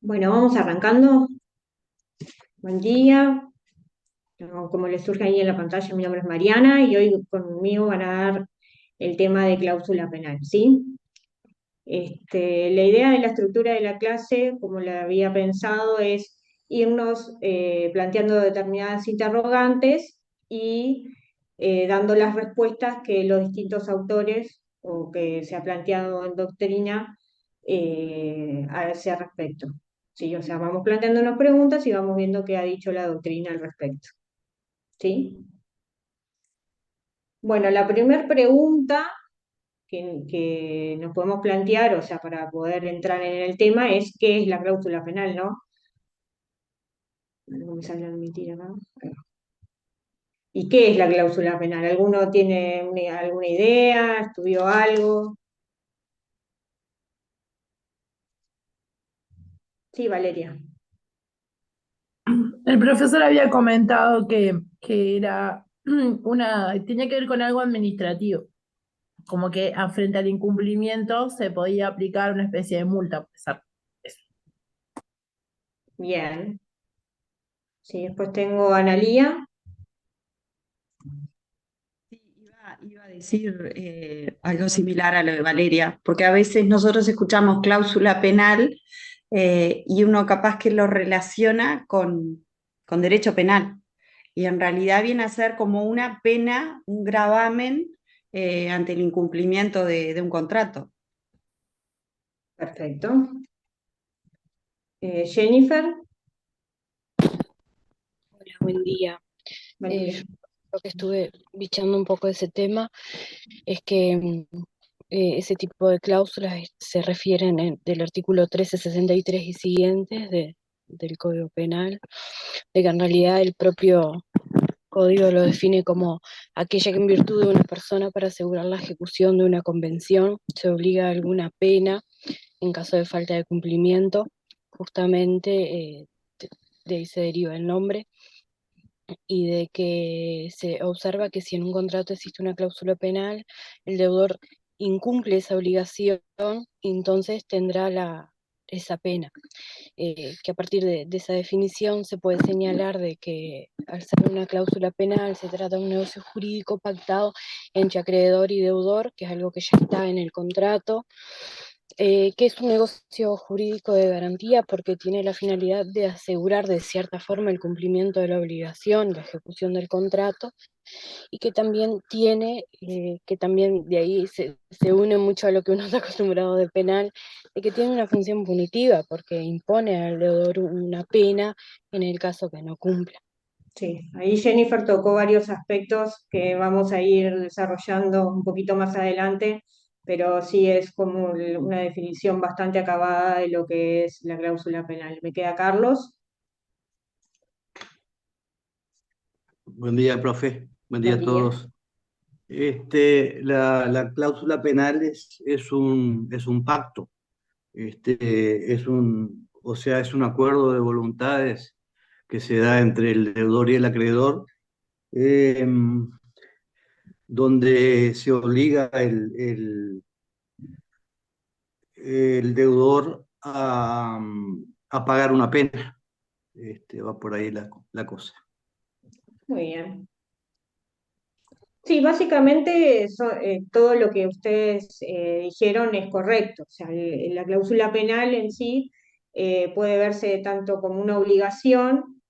Bueno, vamos arrancando. Buen día. Como les surge ahí en la pantalla, mi nombre es Mariana y hoy conmigo van a dar el tema de cláusula penal, ¿sí? La idea de la estructura de la clase, como la había pensado, es irnos planteando determinadas interrogantes y dando las respuestas que los distintos autores o que se ha planteado en doctrina a ese respecto. ¿Sí? O sea, vamos planteándonos preguntas y vamos viendo qué ha dicho la doctrina al respecto. ¿Sí? Bueno, la primera pregunta que nos podemos plantear, o sea, para poder entrar en el tema, es qué es la cláusula penal, ¿no? No me sale admitir acá. ¿Y qué es la cláusula penal? ¿Alguno tiene alguna idea? ¿Estudió algo? Sí, Valeria. El profesor había comentado que era tenía que ver con algo administrativo, como que frente al incumplimiento se podía aplicar una especie de multa, a pesar de eso. Bien. Sí, después tengo a Analía. Sí, iba a decir algo similar a lo de Valeria, porque a veces nosotros escuchamos cláusula penal y uno capaz que lo relaciona con derecho penal, y en realidad viene a ser como una pena, un gravamen ante el incumplimiento de un contrato. Perfecto. Jennifer. Hola, buen día. Buen día. Yo lo que estuve bichando un poco de ese tema es que ese tipo de cláusulas se refieren del artículo 1363 y siguientes del Código Penal, de que en realidad el propio Código lo define como aquella que en virtud de una persona para asegurar la ejecución de una convención se obliga a alguna pena en caso de falta de cumplimiento, justamente de ahí se deriva el nombre y de que se observa que si en un contrato existe una cláusula penal, el deudor incumple esa obligación, entonces tendrá esa pena. Que a partir de esa definición se puede señalar de que al ser una cláusula penal se trata de un negocio jurídico pactado entre acreedor y deudor, que es algo que ya está en el contrato, que es un negocio jurídico de garantía porque tiene la finalidad de asegurar de cierta forma el cumplimiento de la obligación, la ejecución del contrato, y que también tiene, que también de ahí se une mucho a lo que uno está acostumbrado de penal, de que tiene una función punitiva porque impone al deudor una pena en el caso que no cumpla. Sí, ahí Jennifer tocó varios aspectos que vamos a ir desarrollando un poquito más adelante, pero sí es como una definición bastante acabada de lo que es la cláusula penal. ¿Me queda Carlos? Buen día, profe. Buen día Buen a día. todos. La cláusula penal es un pacto. O sea, es un acuerdo de voluntades que se da entre el deudor y el acreedor, eh, donde se obliga el deudor a pagar una pena. Va por ahí la cosa. Muy bien. Sí, básicamente todo lo que ustedes dijeron es correcto. O sea, la cláusula penal en sí puede verse tanto como una obligación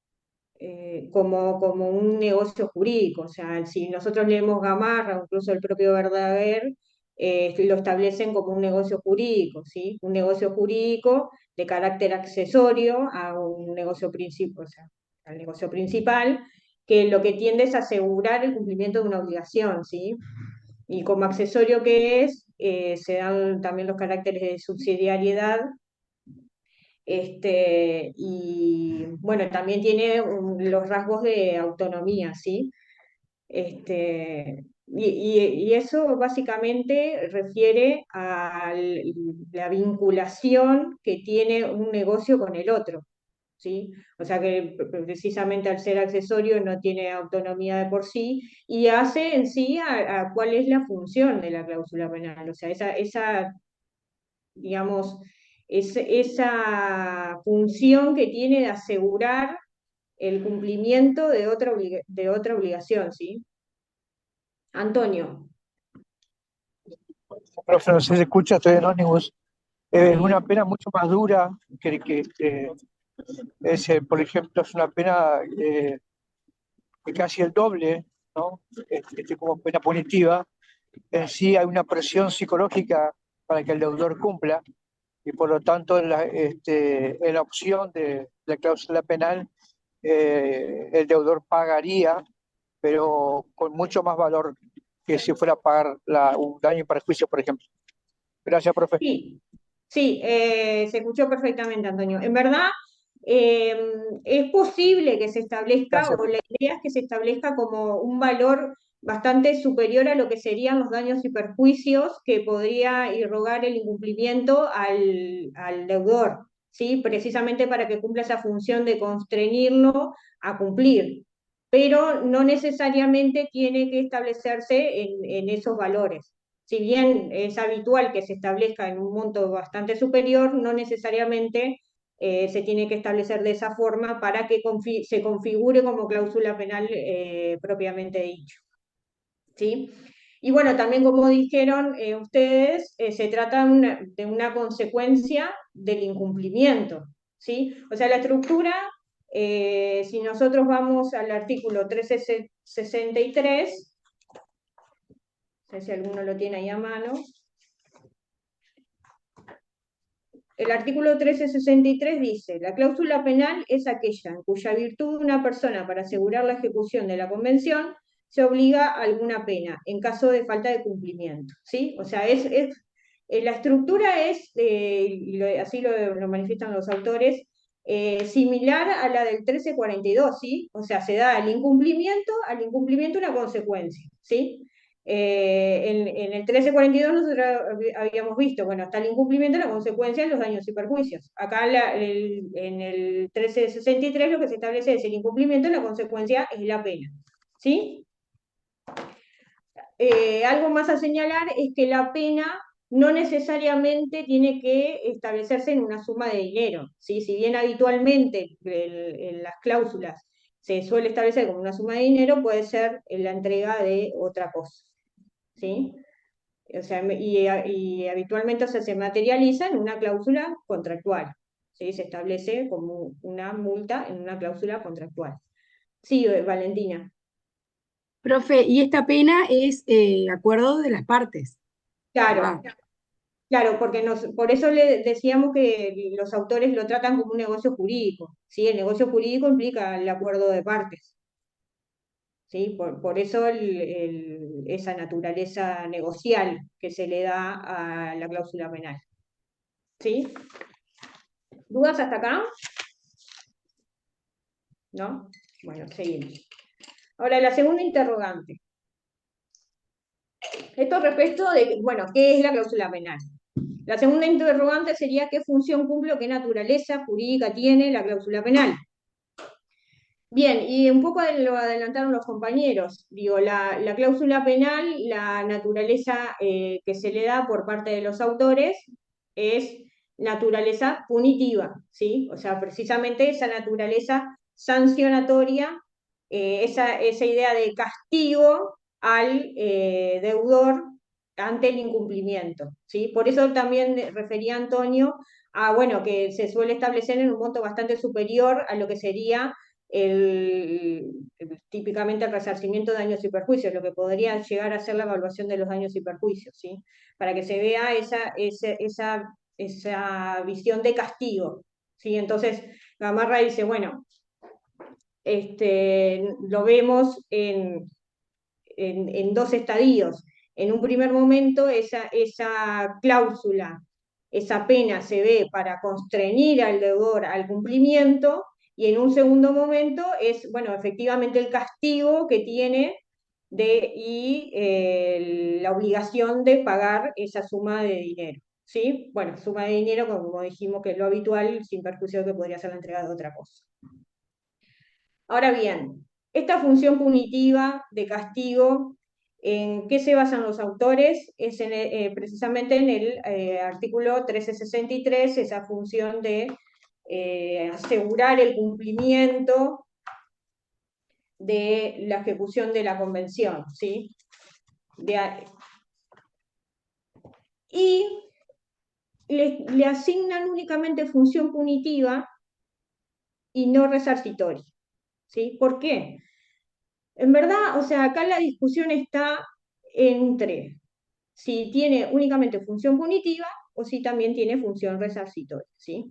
como un negocio jurídico. O sea, si nosotros leemos Gamarra o incluso el propio Verdaguer, lo establecen como un negocio jurídico, ¿sí? Un negocio jurídico de carácter accesorio a un negocio principal, o sea, al negocio principal, que lo que tiende es asegurar el cumplimiento de una obligación, ¿sí? Y como accesorio que es, se dan también los caracteres de subsidiariedad y bueno, también tiene los rasgos de autonomía, ¿sí? Y eso básicamente refiere a la vinculación que tiene un negocio con el otro, ¿sí? O sea que precisamente al ser accesorio no tiene autonomía de por sí y hace en sí a cuál es la función de la cláusula penal. O sea, digamos, esa función que tiene de asegurar el cumplimiento de otra obligación, ¿sí? Antonio. Profe, no sé si se escucha, estoy en ómnibus. Es Sí. una pena mucho más dura por ejemplo, es una pena que casi el doble, ¿no? Como pena punitiva. En sí hay una presión psicológica para que el deudor cumpla y por lo tanto en la opción de la cláusula penal el deudor pagaría, pero con mucho más valor que si fuera a pagar un daño y perjuicio, por ejemplo. Gracias, profe. Sí, sí, se escuchó perfectamente, Antonio. En verdad, eh, es posible que se establezca, Gracias. o la idea es que se establezca como un valor bastante superior a lo que serían los daños y perjuicios que podría irrogar el incumplimiento al deudor, ¿sí? Precisamente para que cumpla esa función de constreñirlo a cumplir. Pero no necesariamente tiene que establecerse en esos valores. Si bien es habitual que se establezca en un monto bastante superior, no necesariamente se tiene que establecer de esa forma para que se configure como cláusula penal propiamente dicho. ¿Sí? Y bueno, también como dijeron ustedes, se trata de una consecuencia del incumplimiento. ¿Sí? O sea, la estructura, si nosotros vamos al artículo 1363, no sé si alguno lo tiene ahí a mano. El artículo 1363 dice, la cláusula penal es aquella en cuya virtud una persona para asegurar la ejecución de la convención se obliga a alguna pena en caso de falta de cumplimiento. ¿Sí? O sea, la estructura es, así lo manifiestan los autores, similar a la del 1342, ¿sí? O sea, se da al incumplimiento una consecuencia, ¿sí? En el 1342 nosotros habíamos visto, bueno, hasta el incumplimiento la consecuencia de los daños y perjuicios. Acá en el 1363 lo que se establece es el incumplimiento, la consecuencia es la pena. ¿Sí? Algo más a señalar es que la pena no necesariamente tiene que establecerse en una suma de dinero, ¿sí? Si bien habitualmente en las cláusulas se suele establecer como una suma de dinero, puede ser la entrega de otra cosa, ¿sí? O sea, y habitualmente, o sea, se materializa en una cláusula contractual, ¿sí? Se establece como una multa en una cláusula contractual. Sí, Valentina. Profe, y esta pena es acuerdo de las partes, Claro, ¿verdad? claro, porque por eso le decíamos que los autores lo tratan como un negocio jurídico, ¿sí? El negocio jurídico implica el acuerdo de partes, ¿sí? Por eso esa naturaleza negocial que se le da a la cláusula penal, ¿sí? ¿Dudas hasta acá? ¿No? Bueno, seguimos. Ahora, la segunda interrogante. Esto respecto de, bueno, ¿qué es la cláusula penal? La segunda interrogante sería qué función cumple o qué naturaleza jurídica tiene la cláusula penal. Bien, y un poco lo adelantaron los compañeros. Digo, la cláusula penal, la naturaleza que se le da por parte de los autores es naturaleza punitiva, ¿sí? O sea, precisamente esa naturaleza sancionatoria, esa idea de castigo al deudor ante el incumplimiento, ¿sí? Por eso también refería Antonio a, bueno, que se suele establecer en un monto bastante superior a lo que sería típicamente el resarcimiento de daños y perjuicios, lo que podría llegar a ser la evaluación de los daños y perjuicios, ¿sí? Para que se vea esa visión de castigo, ¿sí? Entonces, Gamarra dice, bueno, lo vemos en dos estadios. En un primer momento, esa cláusula, esa pena se ve para constreñir al deudor al cumplimiento, y en un segundo momento es, bueno, efectivamente el castigo que tiene la obligación de pagar esa suma de dinero. ¿Sí? Bueno, suma de dinero, como dijimos que es lo habitual, sin perjuicio que podría ser la entrega de otra cosa. Ahora bien, esta función punitiva de castigo ¿En qué se basan los autores? Es precisamente en el artículo 1363, esa función de asegurar el cumplimiento de la ejecución de la convención, ¿sí? Y le asignan únicamente función punitiva y no resarcitoria, ¿sí? ¿Por qué? En verdad, o sea, acá la discusión está entre si tiene únicamente función punitiva o si también tiene función resarcitoria, ¿sí?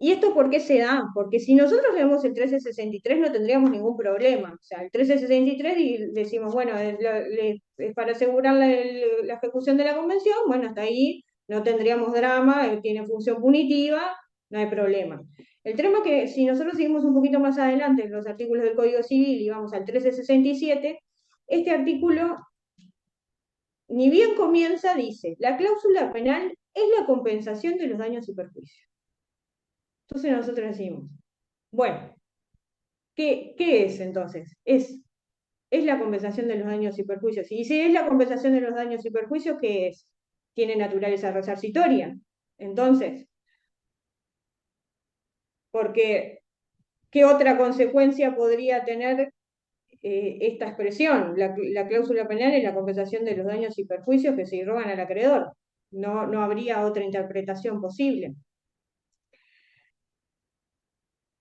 ¿Y esto por qué se da? Porque si nosotros vemos el 1363 no tendríamos ningún problema. O sea, el 1363 y decimos, bueno, es para asegurar la ejecución de la convención, bueno, hasta ahí no tendríamos drama, tiene función punitiva, no hay problema. El tema es que si nosotros seguimos un poquito más adelante en los artículos del Código Civil y vamos al 1367, este artículo, ni bien comienza, dice, la cláusula penal es la compensación de los daños y perjuicios. Entonces nosotros decimos, bueno, ¿qué es entonces? Es la compensación de los daños y perjuicios. Y si es la compensación de los daños y perjuicios, ¿qué es? Tiene naturaleza resarcitoria. Entonces, porque ¿qué otra consecuencia podría tener esta expresión? La cláusula penal es la compensación de los daños y perjuicios que se irrogan al acreedor. No habría otra interpretación posible.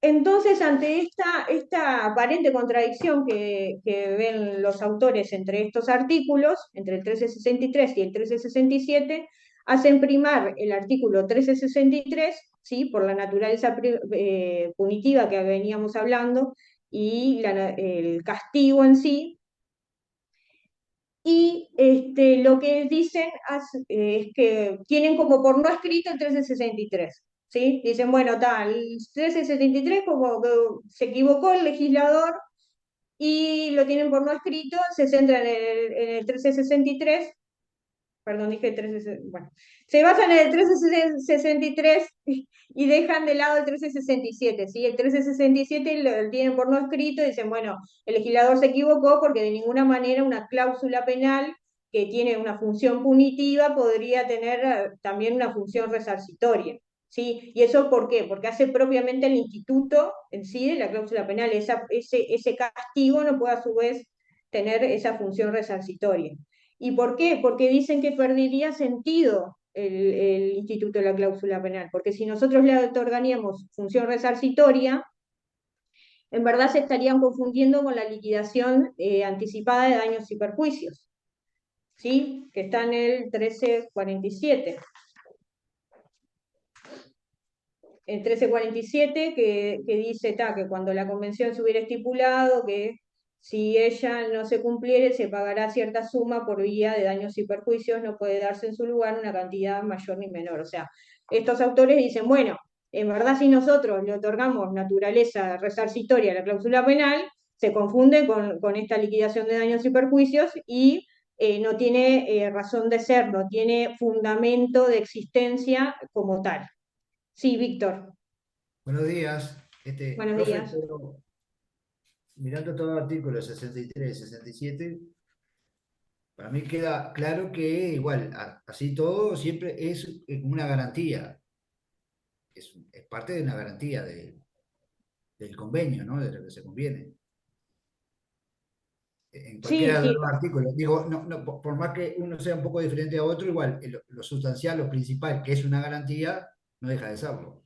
Entonces, ante esta aparente contradicción que ven los autores entre estos artículos, entre el 1363 y el 1367, hacen primar el artículo 1363, ¿sí? Por la naturaleza punitiva que veníamos hablando y el castigo en sí, y lo que dicen es que tienen como por no escrito el 1363, ¿sí? Dicen, bueno, tal, el 1373 como que se equivocó el legislador y lo tienen por no escrito, se centran en el 1363, perdón, dije 1360, bueno, se basan en el 1363 y dejan de lado el 1367, ¿sí? El 1367 lo tienen por no escrito y dicen, bueno, el legislador se equivocó porque de ninguna manera una cláusula penal que tiene una función punitiva podría tener también una función resarcitoria, ¿sí? ¿Y eso por qué? Porque hace propiamente el instituto en sí de la cláusula penal, ese castigo no puede a su vez tener esa función resarcitoria. ¿Y por qué? Porque dicen que perdería sentido el instituto de la cláusula penal, porque si nosotros le otorgaríamos función resarcitoria, en verdad se estarían confundiendo con la liquidación anticipada de daños y perjuicios, ¿sí? Que está en el 1347. El 1347 que dice que cuando la convención se hubiera estipulado que si ella no se cumpliere, se pagará cierta suma por vía de daños y perjuicios, no puede darse en su lugar una cantidad mayor ni menor. O sea, estos autores dicen, bueno, en verdad si nosotros le otorgamos naturaleza resarcitoria a la cláusula penal, se confunde con esta liquidación de daños y perjuicios y no tiene razón de ser, no tiene fundamento de existencia como tal. Sí, Víctor, Buenos días. buenos Profe, días. pero mirando todo el artículo 63, 67, para mí queda claro que igual, así todo siempre es una garantía, es parte de una garantía del convenio, ¿no? De lo que se conviene. En Sí, cualquiera de sí, los artículos. Digo, por más que uno sea un poco diferente a otro, igual lo sustancial, lo principal, que es una garantía, no deja de serlo.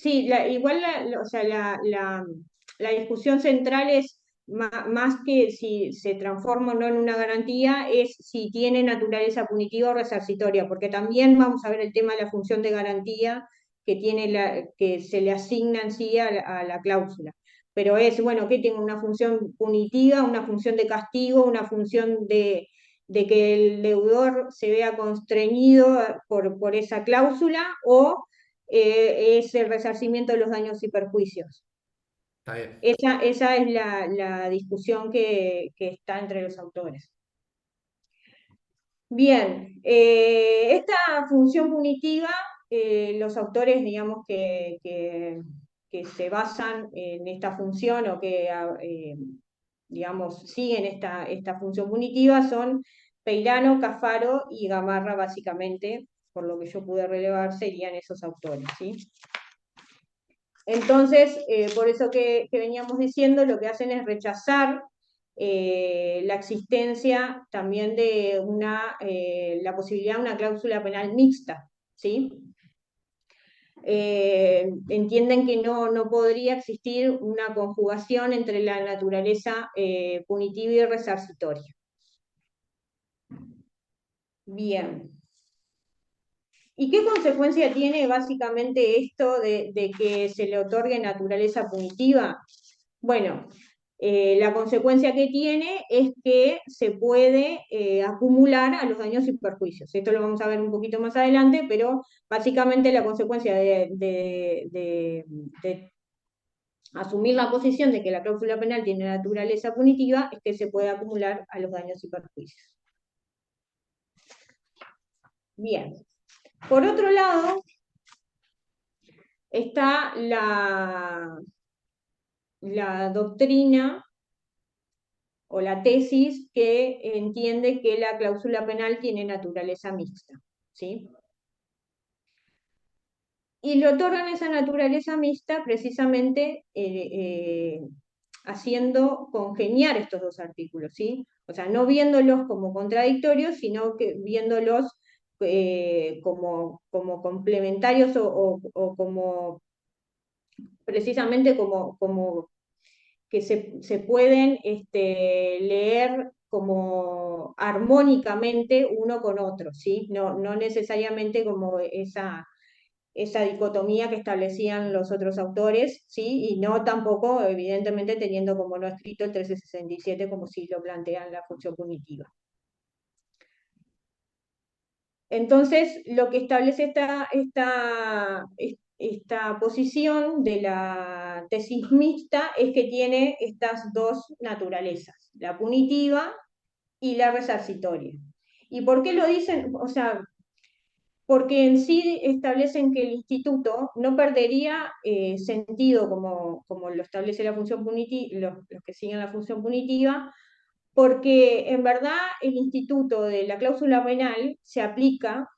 sí, igual o sea, la discusión central es más que si se transforma o no en una garantía, es si tiene naturaleza punitiva o resarcitoria, porque también vamos a ver el tema de la función de garantía que que se le asigna en sí a la cláusula. Pero es, bueno, que tiene una función punitiva, una función de castigo, una función de que el deudor se vea constreñido por esa cláusula o es el resarcimiento de los daños y perjuicios. Está bien. Esa es la discusión que está entre los autores. Bien, esta función punitiva, los autores, digamos, que se basan en esta función o que digamos, siguen esta función punitiva son Peirano, Cafaro y Gamarra, básicamente, por lo que yo pude relevar, serían esos autores, ¿sí? Entonces, por eso que veníamos diciendo, lo que hacen es rechazar la existencia también de la posibilidad de una cláusula penal mixta, ¿sí? Entienden que no podría existir una conjugación entre la naturaleza punitiva y resarcitoria. Bien. ¿Y qué consecuencia tiene básicamente esto de que se le otorgue naturaleza punitiva? Bueno, la consecuencia que tiene es que se puede acumular a los daños y perjuicios. Esto lo vamos a ver un poquito más adelante, pero básicamente la consecuencia de asumir la posición de que la cláusula penal tiene naturaleza punitiva es que se puede acumular a los daños y perjuicios. Bien. Por otro lado, está la doctrina o la tesis que entiende que la cláusula penal tiene naturaleza mixta, ¿sí? Y le otorgan esa naturaleza mixta precisamente haciendo congeniar estos dos artículos, ¿sí? O sea, no viéndolos como contradictorios, sino que viéndolos como complementarios o como precisamente como que se pueden leer como armónicamente uno con otro, ¿sí? No necesariamente como esa dicotomía que establecían los otros autores, ¿sí? Y no tampoco, evidentemente, teniendo como no escrito el 1367 como si lo plantean la función punitiva. Entonces, lo que establece esta posición de la tesis mixta es que tiene estas dos naturalezas, la punitiva y la resarcitoria. ¿Y por qué lo dicen? O sea, porque en sí establecen que el instituto no perdería sentido como lo establece la función punitiva, los que siguen la función punitiva, porque en verdad el instituto de la cláusula penal se aplica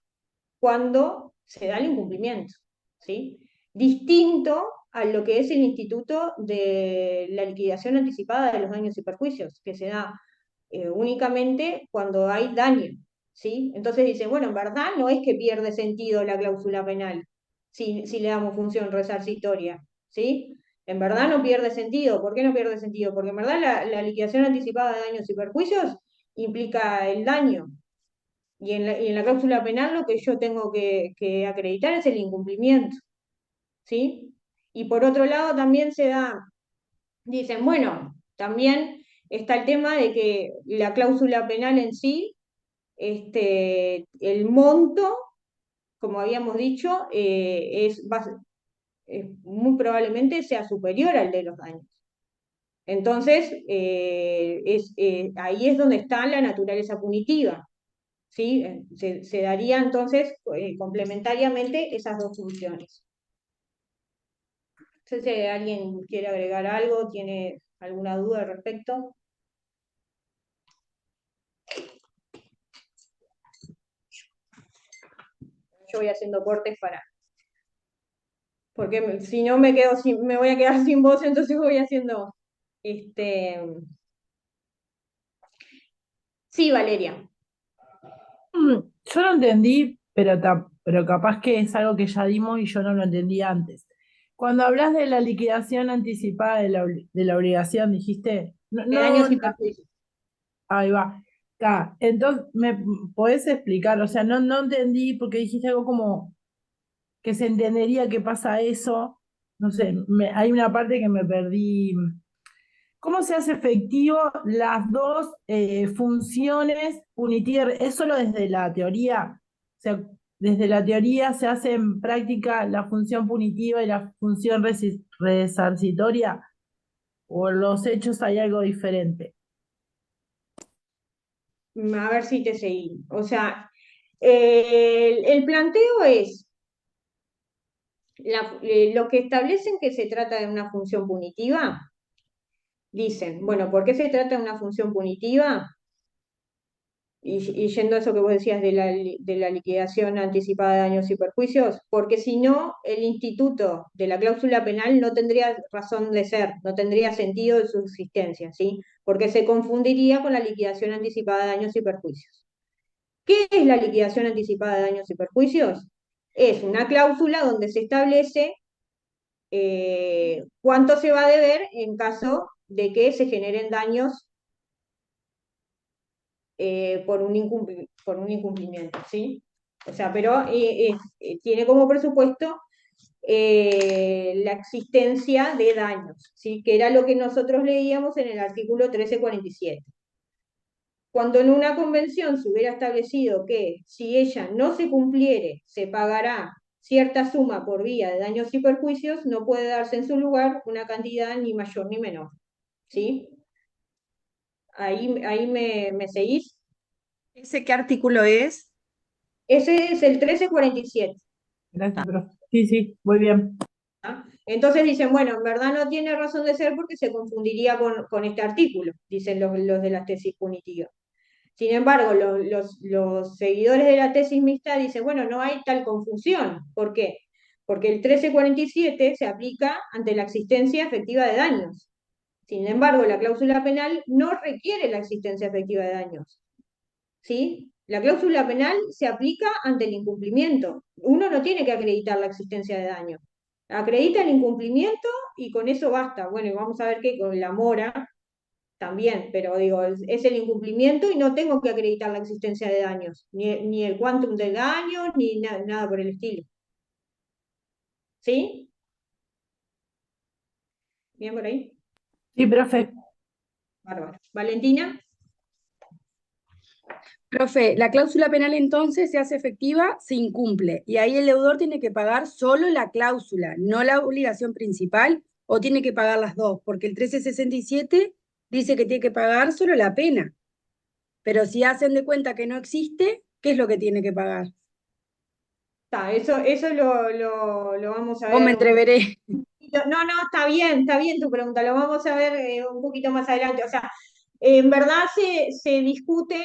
cuando se da el incumplimiento, ¿sí? Distinto a lo que es el instituto de la liquidación anticipada de los daños y perjuicios, que se da únicamente cuando hay daño, ¿sí? Entonces dicen, bueno, en verdad no es que pierde sentido la cláusula penal si le damos función resarcitoria, ¿sí? En verdad no pierde sentido. ¿Por qué no pierde sentido? Porque en verdad la liquidación anticipada de daños y perjuicios implica el daño, y en la cláusula penal lo que yo tengo que acreditar es el incumplimiento, ¿sí? Y por otro lado también dicen, bueno, también está el tema de que la cláusula penal en sí, el monto, como habíamos dicho, muy probablemente sea superior al de los daños. Entonces, ahí es donde está la naturaleza punitiva, ¿sí? Se daría entonces complementariamente esas dos funciones. No sé si alguien quiere agregar algo, tiene alguna duda al respecto. Yo voy haciendo cortes porque si no me voy a quedar sin voz, entonces voy haciendo, sí, Valeria. Yo no entendí, pero capaz que es algo que ya dimos y yo no lo entendí antes. Cuando hablas de la liquidación anticipada de la obligación, dijiste, De daños y perjuicios. ahí va. Entonces, ¿me podés explicar? O sea, no entendí porque dijiste algo como que se entendería que pasa eso. No sé, hay una parte que me perdí. ¿Cómo se hace efectivo las dos funciones punitivas? ¿Es solo desde la teoría? O sea, desde la teoría se hace en práctica la función punitiva y la función resarcitoria, ¿o en los hechos hay algo diferente? A ver si te seguí. O sea, el planteo es, lo que establecen que se trata de una función punitiva dicen, bueno, ¿por qué se trata de una función punitiva? Y yendo a eso que vos decías de la liquidación anticipada de daños y perjuicios, porque si no, el instituto de la cláusula penal no tendría razón de ser, no tendría sentido de su existencia, ¿sí? Porque se confundiría con la liquidación anticipada de daños y perjuicios. ¿Qué es la liquidación anticipada de daños y perjuicios? Es una cláusula donde se establece cuánto se va a deber en caso de que se generen daños por un incumplimiento, ¿sí? O sea, pero tiene como presupuesto la existencia de daños, ¿sí? Que era lo que nosotros leíamos en el artículo 1347. Cuando en una convención se hubiera establecido que si ella no se cumpliere, se pagará cierta suma por vía de daños y perjuicios, no puede darse en su lugar una cantidad ni mayor ni menor, ¿sí? Ahí me seguís. ¿Ese qué artículo es? Ese es el 1347. Gracias, profe. Sí, sí, muy bien. ¿Ah? Entonces dicen, bueno, en verdad no tiene razón de ser porque se confundiría con este artículo, dicen los de la tesis punitiva. Sin embargo, los seguidores de la tesis mixta dicen, bueno, no hay tal confusión. ¿Por qué? Porque el 1347 se aplica ante la existencia efectiva de daños. Sin embargo, la cláusula penal no requiere la existencia efectiva de daños. ¿Sí? La cláusula penal se aplica ante el incumplimiento. Uno no tiene que acreditar la existencia de daño. Acredita el incumplimiento y con eso basta. Bueno, y vamos a ver que con la mora también, pero digo, es el incumplimiento y no tengo que acreditar la existencia de daños, ni el quantum de daño, ni nada por el estilo. ¿Sí? ¿Bien por ahí? Sí, profe. Bárbaro. Valentina. Profe, la cláusula penal entonces se hace efectiva, se incumple, y ahí el deudor tiene que pagar solo la cláusula, no la obligación principal, o tiene que pagar las dos, porque el 1367 dice que tiene que pagar solo la pena, pero si hacen de cuenta que no existe, ¿qué es lo que tiene que pagar? Eso lo vamos a O me ver un entreveré. No, no, está bien tu pregunta, lo vamos a ver un poquito más adelante. O sea, en verdad se discute,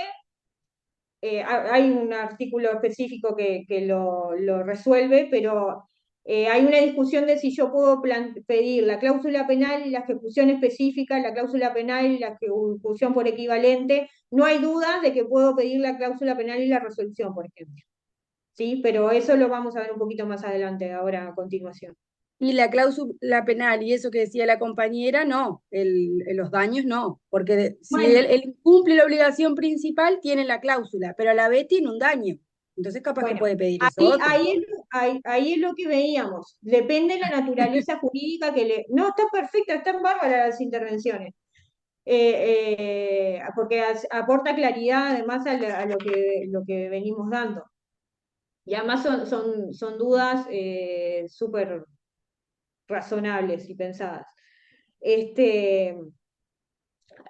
hay un artículo específico que lo resuelve, pero hay una discusión de si yo puedo pedir la cláusula penal y la ejecución específica, la cláusula penal y la ejecución por equivalente. No hay duda de que puedo pedir la cláusula penal y la resolución, por ejemplo. ¿Sí? Pero eso lo vamos a ver un poquito más adelante, ahora a continuación. Y la cláusula penal y eso que decía la compañera, no, los daños no, porque si Bueno, él incumple la obligación principal, tiene la cláusula, pero a la vez tiene un daño. Entonces capaz que bueno, puede pedir eso otro. ahí es lo que veíamos. Depende de la naturaleza jurídica que le... No, está perfecta, están bárbaras las intervenciones. Porque aporta claridad además a lo que venimos dando. Y además son dudas súper razonables y pensadas.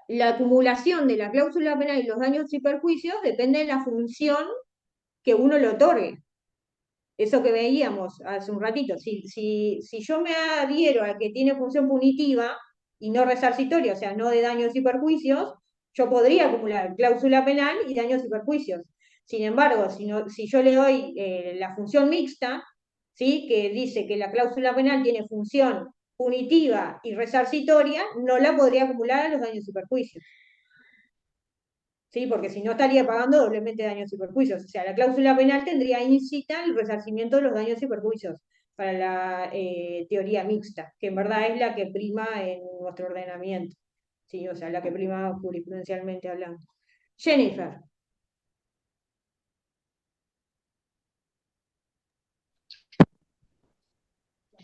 La acumulación de la cláusula penal y los daños y perjuicios depende de la función que uno le otorgue. Eso que veíamos hace un ratito, si yo me adhiero a que tiene función punitiva y no resarcitoria, o sea, no de daños y perjuicios, yo podría acumular cláusula penal y daños y perjuicios. Sin embargo, si yo le doy la función mixta, ¿sí? Que dice que la cláusula penal tiene función punitiva y resarcitoria, no la podría acumular a los daños y perjuicios. ¿Sí? Porque si no estaría pagando doblemente daños y perjuicios. O sea, la cláusula penal tendría incita el resarcimiento de los daños y perjuicios para la teoría mixta, que en verdad es la que prima en nuestro ordenamiento. ¿Sí? O sea, la que prima jurisprudencialmente hablando. Jennifer.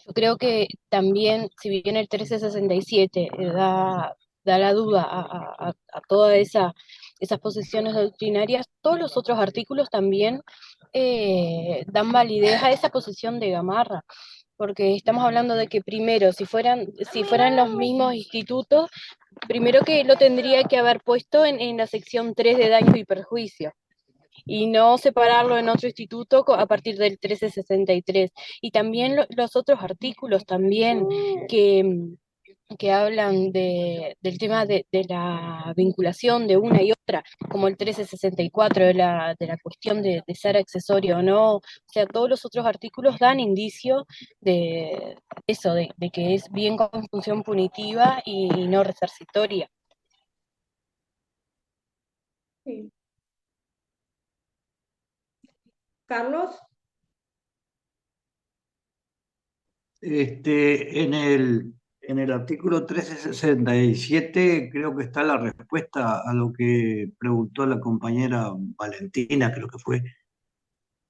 Yo creo que también, si bien el 1367 da la duda a todas esas posiciones doctrinarias, todos los otros artículos también dan validez a esa posición de Gamarra, porque estamos hablando de que primero, si fueran los mismos institutos, primero que lo tendría que haber puesto en la sección 3 de daños y perjuicios y no separarlo en otro instituto a partir del 1363. Y también los otros artículos también que hablan del tema de la vinculación de una y otra, como el 1364, de la cuestión de ser accesorio o no. O sea, todos los otros artículos dan indicio de eso, de que es bien con función punitiva y no resarcitoria. Sí. Carlos, En el artículo 1367 creo que está la respuesta a lo que preguntó la compañera Valentina, creo que fue,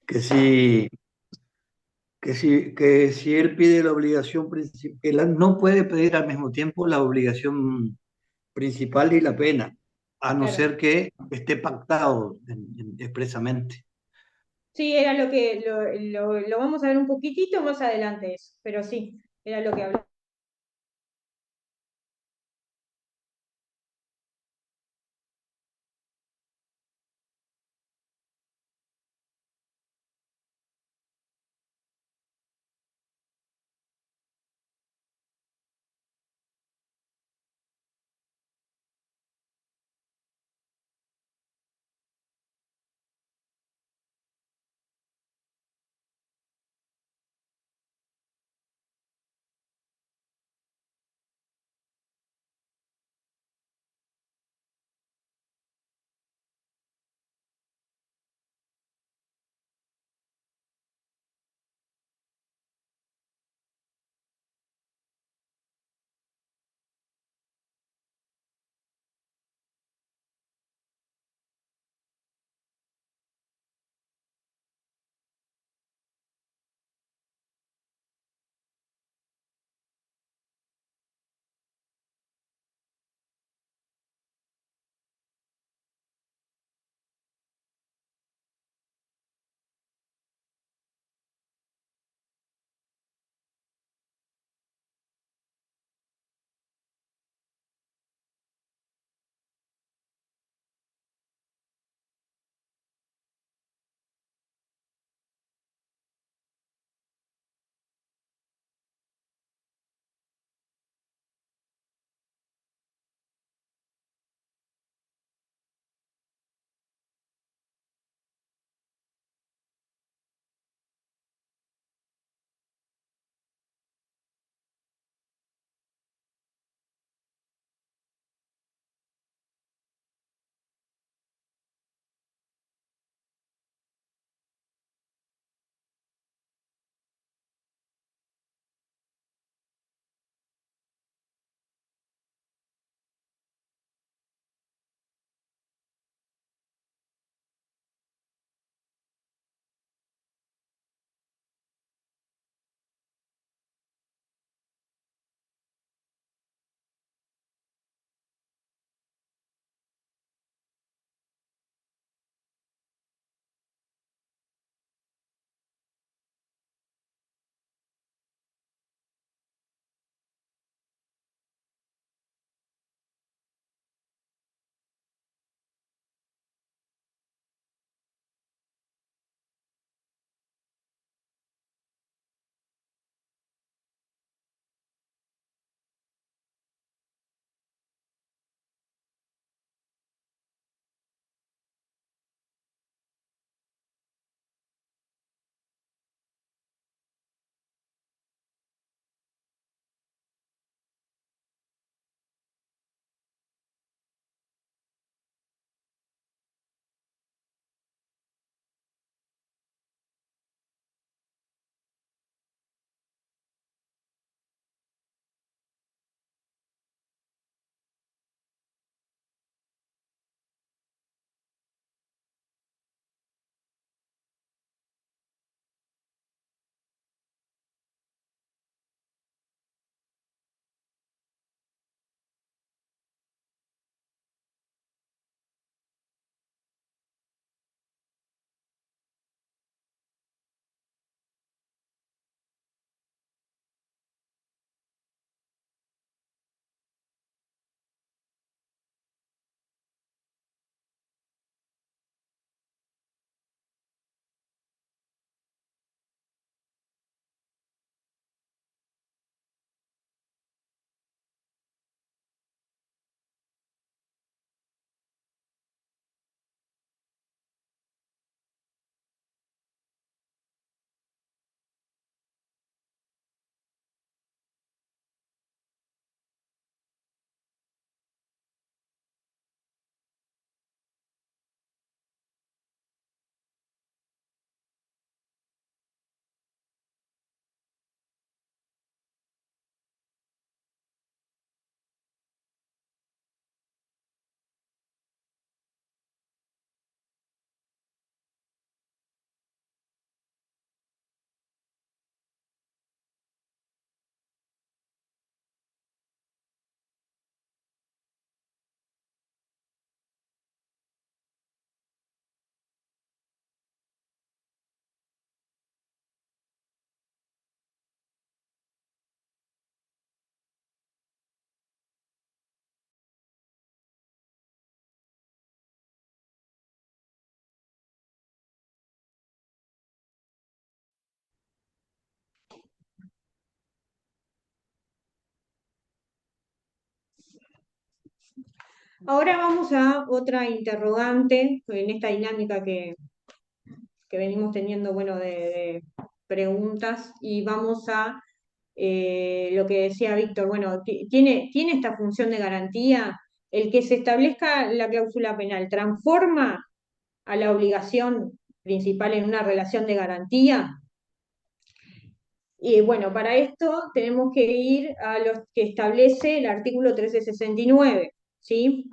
que si, que si él pide la obligación principal, él no puede pedir al mismo tiempo la obligación principal y la pena, a no claro. ser que esté pactado expresamente. Sí, era lo que lo vamos a ver un poquitito más adelante eso, pero sí, era lo que hablaba. Ahora vamos a otra interrogante en esta dinámica que venimos teniendo, bueno, de preguntas, y vamos a lo que decía Víctor, bueno, tiene esta función de garantía. El que se establezca la cláusula penal transforma a la obligación principal en una relación de garantía. Y bueno, para esto tenemos que ir a lo que establece el artículo 1369, ¿sí?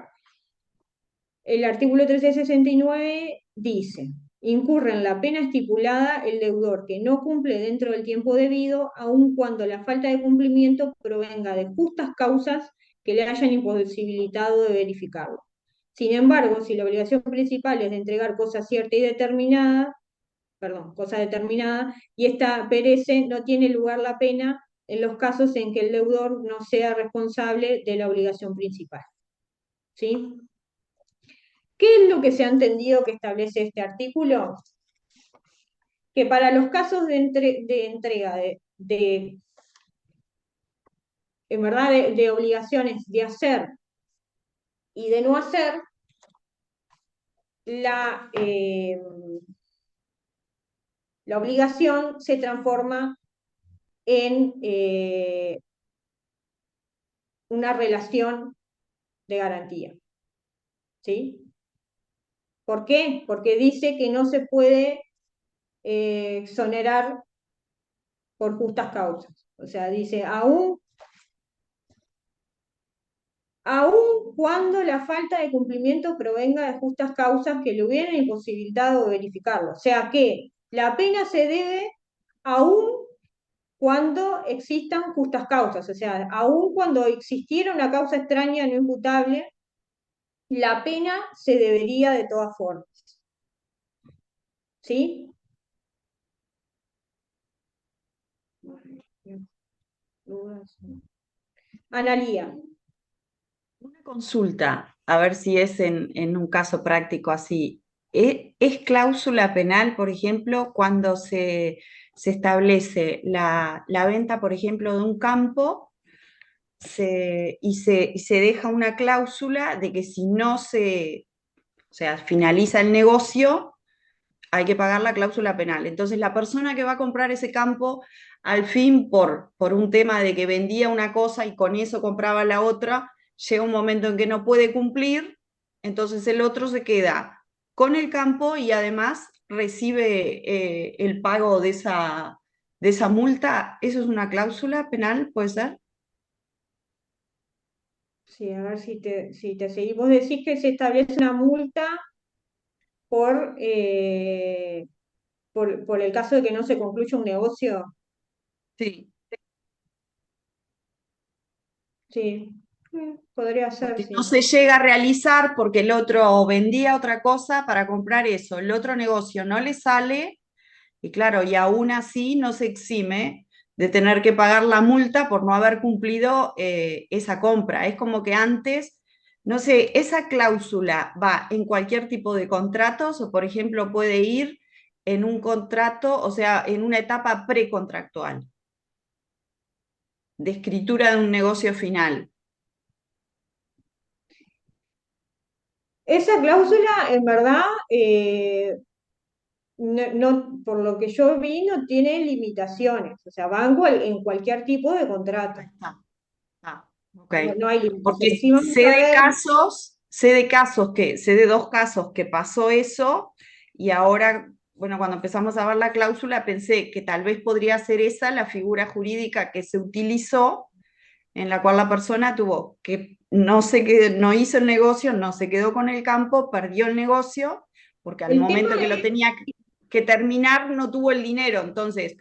El artículo 1369 dice: incurre en la pena estipulada el deudor que no cumple dentro del tiempo debido, aun cuando la falta de cumplimiento provenga de justas causas que le hayan imposibilitado de verificarlo. Sin embargo, si la obligación principal es de entregar cosa cierta y determinada, cosa determinada, y esta perece, no tiene lugar la pena en los casos en que el deudor no sea responsable de la obligación principal. ¿Sí? ¿Qué es lo que se ha entendido que establece este artículo? Que para los casos de entrega en verdad, de obligaciones de hacer y de no hacer, la obligación se transforma en una relación de garantía. ¿Sí? ¿Por qué? Porque dice que no se puede exonerar por justas causas. O sea, dice, aún cuando la falta de cumplimiento provenga de justas causas que le hubieran imposibilitado verificarlo. O sea que la pena se debe aún cuando existan justas causas. O sea, aún cuando existiera una causa extraña no imputable, la pena se debería de todas formas. ¿Sí? Analía. Una consulta, a ver si es en un caso práctico así. ¿Es cláusula penal, por ejemplo, cuando se establece la venta, por ejemplo, de un campo y se deja una cláusula de que si no o sea, finaliza el negocio, hay que pagar la cláusula penal? Entonces, la persona que va a comprar ese campo, al fin, por un tema de que vendía una cosa y con eso compraba la otra, llega un momento en que no puede cumplir, entonces el otro se queda con el campo y además recibe el pago de esa multa. ¿Eso es una cláusula penal, puede ser? Sí, a ver si te seguí. Vos decís que se establece una multa por, por el caso de que no se concluya un negocio. Sí, Sí, podría ser, porque no sí. se llega a realizar porque el otro vendía otra cosa para comprar eso, el otro negocio no le sale. Y claro, y aún así no se exime de tener que pagar la multa por no haber cumplido esa compra. Es como que antes, no sé, esa cláusula va en cualquier tipo de contratos o, por ejemplo, puede ir en un contrato, o sea, en una etapa precontractual, de escritura de un negocio final. Esa cláusula, en verdad, por lo que yo vi, no tiene limitaciones. O sea, va en cualquier tipo de contrato. Ahí está. Ah, ok. No hay limitaciones. Porque Sí, vamos a ver. sé de dos casos que pasó eso, y ahora, bueno, cuando empezamos a ver la cláusula, pensé que tal vez podría ser esa la figura jurídica que se utilizó, en la cual la persona tuvo que, no hizo el negocio, no se quedó con el campo, perdió el negocio, porque al El tema momento que lo es, tenía que terminar no tuvo el dinero, entonces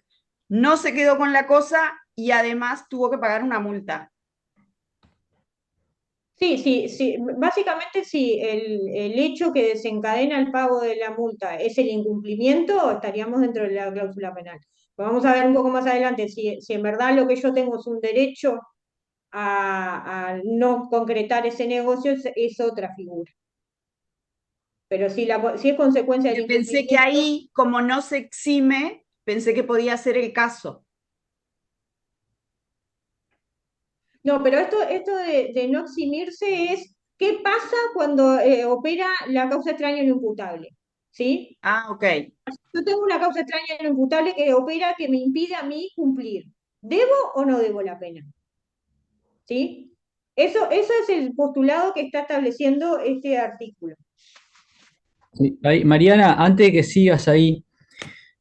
no se quedó con la cosa y además tuvo que pagar una multa. sí, sí, sí, básicamente sí, el hecho que desencadena el pago de la multa es el incumplimiento, estaríamos dentro de la cláusula penal. Pues vamos a ver un poco más adelante si en verdad lo que yo tengo es un derecho a no concretar ese negocio, es otra figura. Pero si es consecuencia del Que pensé que incumplimiento, ahí, como no se exime, pensé que podía ser el caso. no, pero esto de no eximirse es ¿Qué pasa cuando opera la causa extraña no imputable? ¿Sí? Ah, ok. Yo tengo una causa extraña no imputable que opera, que me impide a mí cumplir. ¿Debo o no debo la pena? ¿Sí? Eso es el postulado que está estableciendo este artículo. Sí, Mariana, antes de que sigas ahí,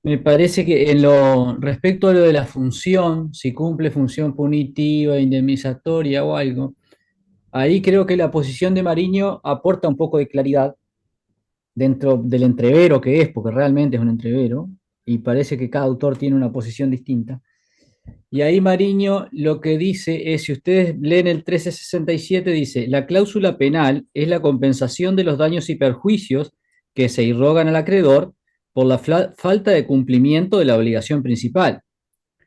me parece que en lo respecto a lo de la función, si cumple función punitiva, indemnizatoria o algo, ahí creo que la posición de Mariño aporta un poco de claridad dentro del entrevero que es, porque realmente es un entrevero, y parece que cada autor tiene una posición distinta. Y ahí Mariño lo que dice es, si ustedes leen el 1367, dice, la cláusula penal es la compensación de los daños y perjuicios que se irrogan al acreedor por la falta de cumplimiento de la obligación principal.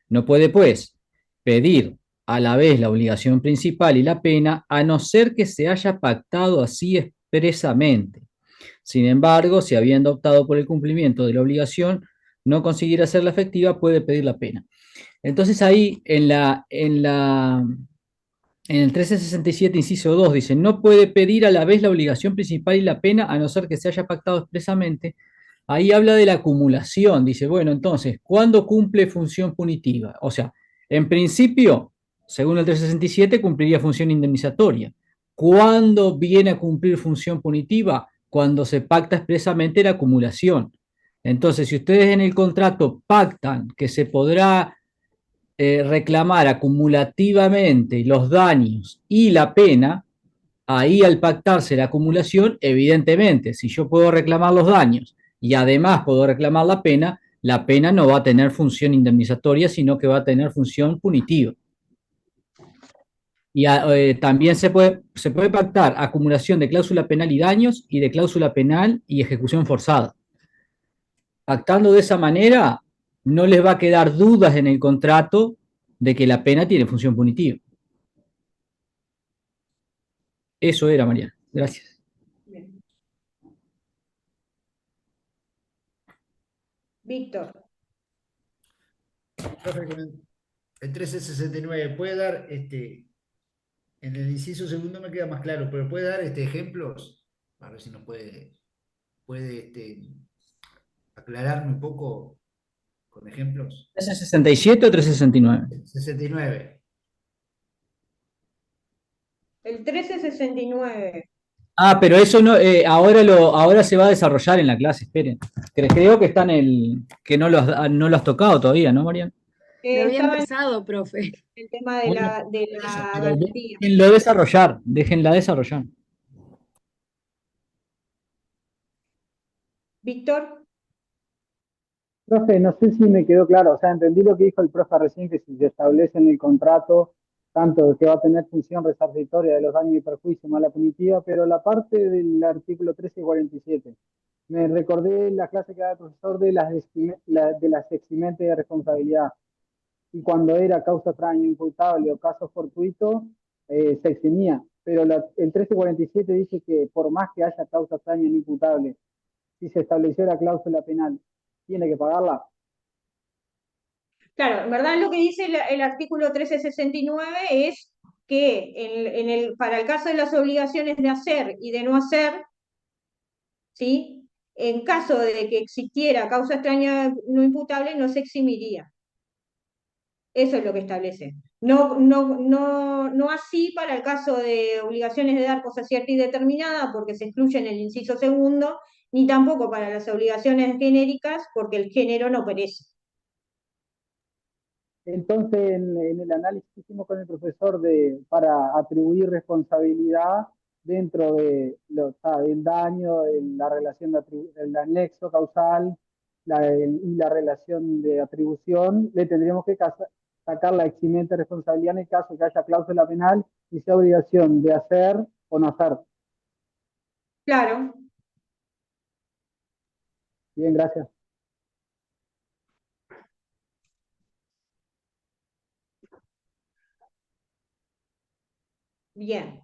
No puede, pues, pedir a la vez la obligación principal y la pena, a no ser que se haya pactado así expresamente. Sin embargo, si habiendo optado por el cumplimiento de la obligación no consiguiera hacerla efectiva, puede pedir la pena. Entonces ahí en el 1367, inciso 2, dice, no puede pedir a la vez la obligación principal y la pena, a no ser que se haya pactado expresamente. Ahí habla de la acumulación, dice, bueno, entonces, ¿cuándo cumple función punitiva? O sea, en principio, según el 367, cumpliría función indemnizatoria. ¿Cuándo viene a cumplir función punitiva? Cuando se pacta expresamente la acumulación. Entonces, si ustedes en el contrato pactan que se podrá reclamar acumulativamente los daños y la pena, ahí al pactarse la acumulación, evidentemente, si yo puedo reclamar los daños y además puedo reclamar la pena no va a tener función indemnizatoria, sino que va a tener función punitiva. Y también se puede pactar acumulación de cláusula penal y daños y de cláusula penal y ejecución forzada. Pactando de esa manera, no les va a quedar dudas en el contrato de que la pena tiene función punitiva. Eso era, Mariana. Gracias. Bien. Víctor. Profe, con el 1369, ¿puede dar, en el inciso segundo me queda más claro, pero puede dar ejemplos? A ver si nos puede aclararme un poco con ejemplos. ¿1367 o 369? 69. El 1369. Ah, pero eso no, ahora se va a desarrollar en la clase, esperen. Creo que está que no lo has tocado todavía, ¿no, Mariana? Lo había Estaba en empezado, profe. el tema de Bueno, de Por eso, la pero garantía. déjenla desarrollar. Víctor. Profe, no sé si me quedó claro, o sea, entendí lo que dijo el profe recién, que si se establece en el contrato tanto que va a tener función resarcitoria de los daños y perjuicios, mala punitiva, pero la parte del artículo 1347, me recordé la clase que daba el profesor de de las eximente de responsabilidad, y cuando era causa extraña, imputable o caso fortuito, se eximía, pero el 1347 dice que por más que haya causa extraña no imputable, si se estableció la cláusula penal, tiene que pagarla. Claro, en verdad lo que dice el artículo 1369 es que para el caso de las obligaciones de hacer y de no hacer, ¿sí? En caso de que existiera causa extraña no imputable, no se eximiría. Eso es lo que establece. No así para el caso de obligaciones de dar cosa cierta y determinada, porque se excluye en el inciso segundo, ni tampoco para las obligaciones genéricas, porque el género no perece. Entonces, en el análisis que hicimos con el profesor para atribuir responsabilidad dentro de del daño, la relación el anexo causal y la relación de atribución, le tendríamos que sacar la eximente responsabilidad en el caso que haya cláusula penal y sea obligación de hacer o no hacer. Claro. Bien, gracias. Bien.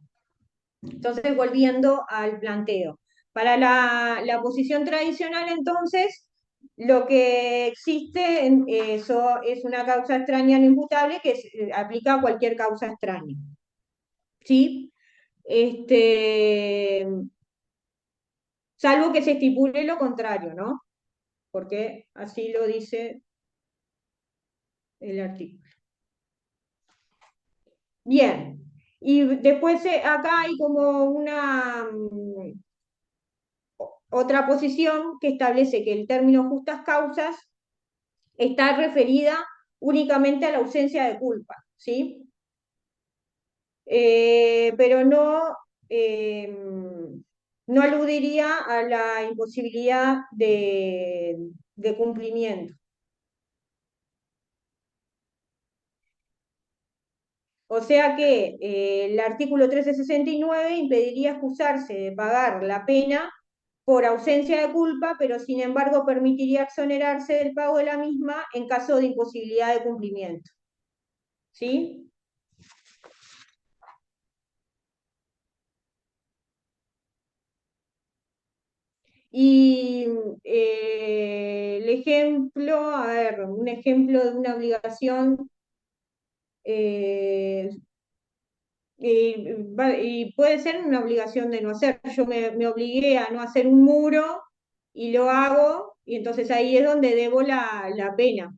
Entonces, volviendo al planteo. Para la posición tradicional, entonces, lo que existe eso es una causa extraña no imputable que aplica a cualquier causa extraña. ¿Sí? Este, salvo que se estipule lo contrario, ¿no? Porque así lo dice el artículo. Bien, y después acá hay como una otra posición que establece que el término justas causas está referida únicamente a la ausencia de culpa, ¿sí? Pero no aludiría a la imposibilidad de cumplimiento. O sea que el artículo 1369 impediría excusarse de pagar la pena por ausencia de culpa, pero sin embargo permitiría exonerarse del pago de la misma en caso de imposibilidad de cumplimiento. ¿Sí? Y el ejemplo, a ver, un ejemplo de una obligación, eh, y puede ser una obligación de no hacer. Yo me obligué a no hacer un muro y lo hago, y entonces ahí es donde debo la pena.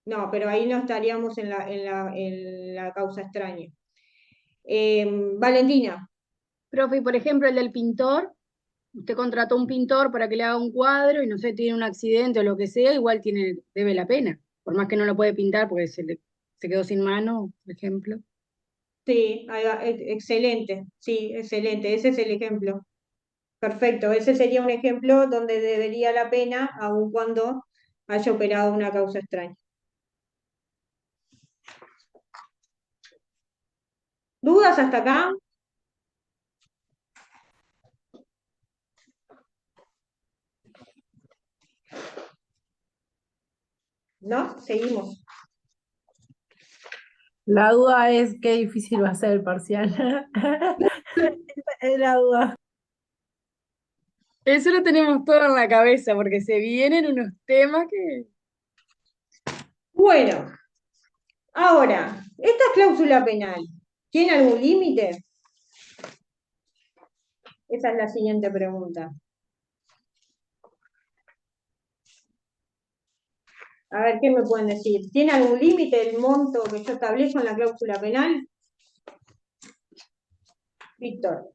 No, pero ahí no estaríamos en la causa extraña. Valentina. Profe, y por ejemplo, el del pintor, usted contrató un pintor para que le haga un cuadro y no sé, tiene un accidente o lo que sea, igual debe la pena, por más que no lo puede pintar porque se quedó sin mano, por ejemplo. Sí, ahí va, excelente, sí, excelente, ese es el ejemplo. Perfecto, ese sería un ejemplo donde debería la pena, aun cuando haya operado una causa extraña. ¿Dudas hasta acá? ¿No? Seguimos. La duda es qué difícil va a ser el parcial. Es la duda. Eso lo tenemos todo en la cabeza porque se vienen unos temas que... Bueno, ahora, ¿esta cláusula penal tiene algún límite? Esa es la siguiente pregunta. A ver, ¿qué me pueden decir? ¿Tiene algún límite el monto que yo establezco en la cláusula penal? Víctor.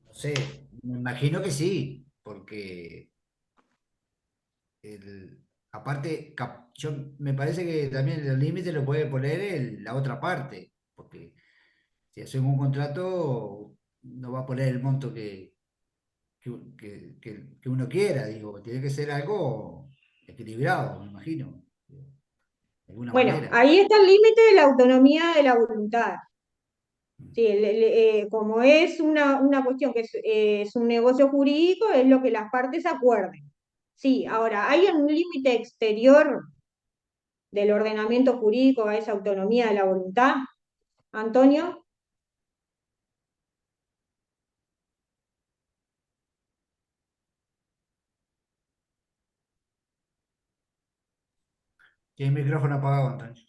No sé, me imagino que sí, porque aparte, me parece que también el límite lo puede poner la otra parte, porque si hacemos un contrato, no va a poner el monto que uno quiera, digo, tiene que ser algo equilibrado, me imagino, de alguna Bueno, manera. ahí está el límite de la autonomía de la voluntad. Sí, como es una cuestión que es un negocio jurídico, es lo que las partes acuerden. Sí, ahora, ¿hay un límite exterior del ordenamiento jurídico a esa autonomía de la voluntad? Antonio. Tiene el micrófono apagado, Antonio.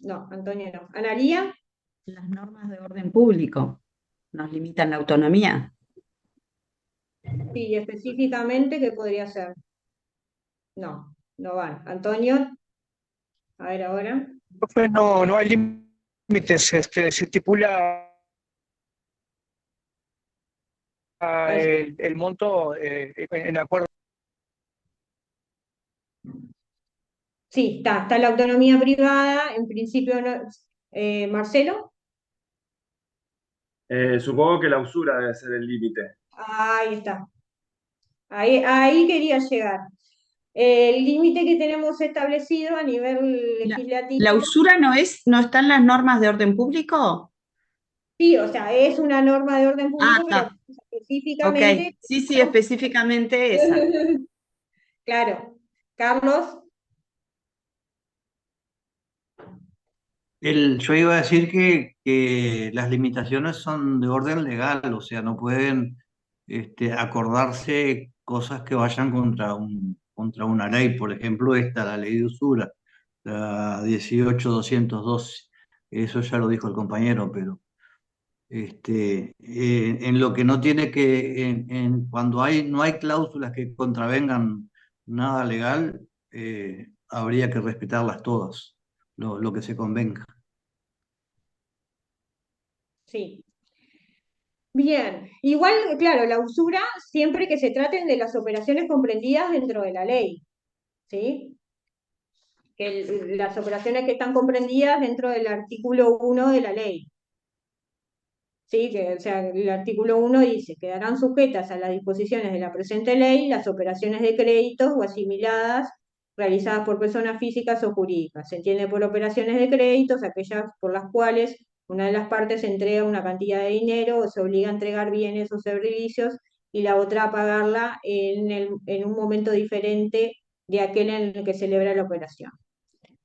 No, Antonio no. ¿Analía? Las normas de orden público nos limitan la autonomía. Sí, específicamente, ¿qué podría ser? No, no van. Antonio, a ver ahora. Profe, no hay límites, se estipula el monto en acuerdo. Sí, está la autonomía privada, en principio no. Marcelo, Supongo que la usura debe ser el límite. ahí está. Ahí quería llegar. El límite que tenemos establecido a nivel ¿La legislativo, usura no está en las normas de orden público? sí, o sea, es una norma de orden Ah, público, pero está. Ok. específicamente. Sí, sí, específicamente esa. Claro. Carlos, Yo iba a decir que las limitaciones son de orden legal, o sea, no pueden acordarse cosas que vayan contra una ley. Por ejemplo, la ley de usura, la 18.212. Eso ya lo dijo el compañero, pero en lo que no tiene cuando no hay cláusulas que contravengan nada legal, habría que respetarlas todas, lo que se convenga. Sí. Bien, igual, claro, la usura siempre que se traten de las operaciones comprendidas dentro de la ley, ¿sí? Las operaciones que están comprendidas dentro del artículo 1 de la ley. Sí, o sea, el artículo 1 dice, quedarán sujetas a las disposiciones de la presente ley las operaciones de créditos o asimiladas realizadas por personas físicas o jurídicas. Se entiende por operaciones de créditos aquellas por las cuales una de las partes entrega una cantidad de dinero o se obliga a entregar bienes o servicios y la otra a pagarla en un momento diferente de aquel en el que celebra la operación.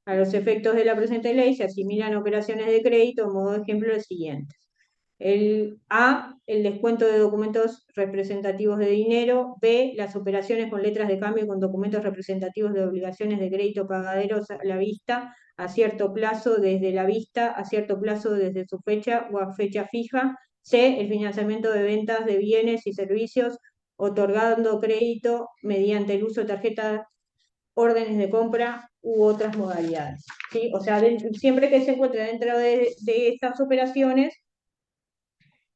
A los efectos de la presente ley se asimilan operaciones de crédito, modo de ejemplo, el siguiente. El descuento de documentos representativos de dinero. B, las operaciones con letras de cambio y con documentos representativos de obligaciones de crédito pagaderos a la vista a cierto plazo desde la vista a cierto plazo desde su fecha o a fecha fija. C, el financiamiento de ventas de bienes y servicios otorgando crédito mediante el uso de tarjetas, órdenes de compra u otras modalidades. ¿Sí? O sea, siempre que se encuentre dentro de estas operaciones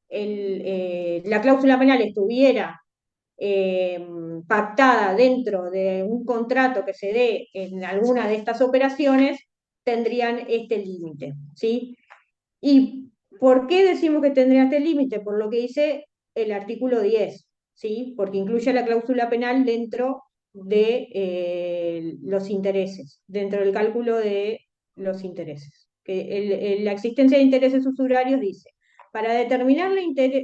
la cláusula penal estuviera pactada dentro de un contrato que se dé en alguna de estas operaciones, tendrían este límite, ¿sí? ¿Y por qué decimos que tendría este límite? Por lo que dice el artículo 10, ¿sí? Porque incluye la cláusula penal dentro de los intereses, dentro del cálculo de los intereses. La existencia de intereses usurarios dice, para determinar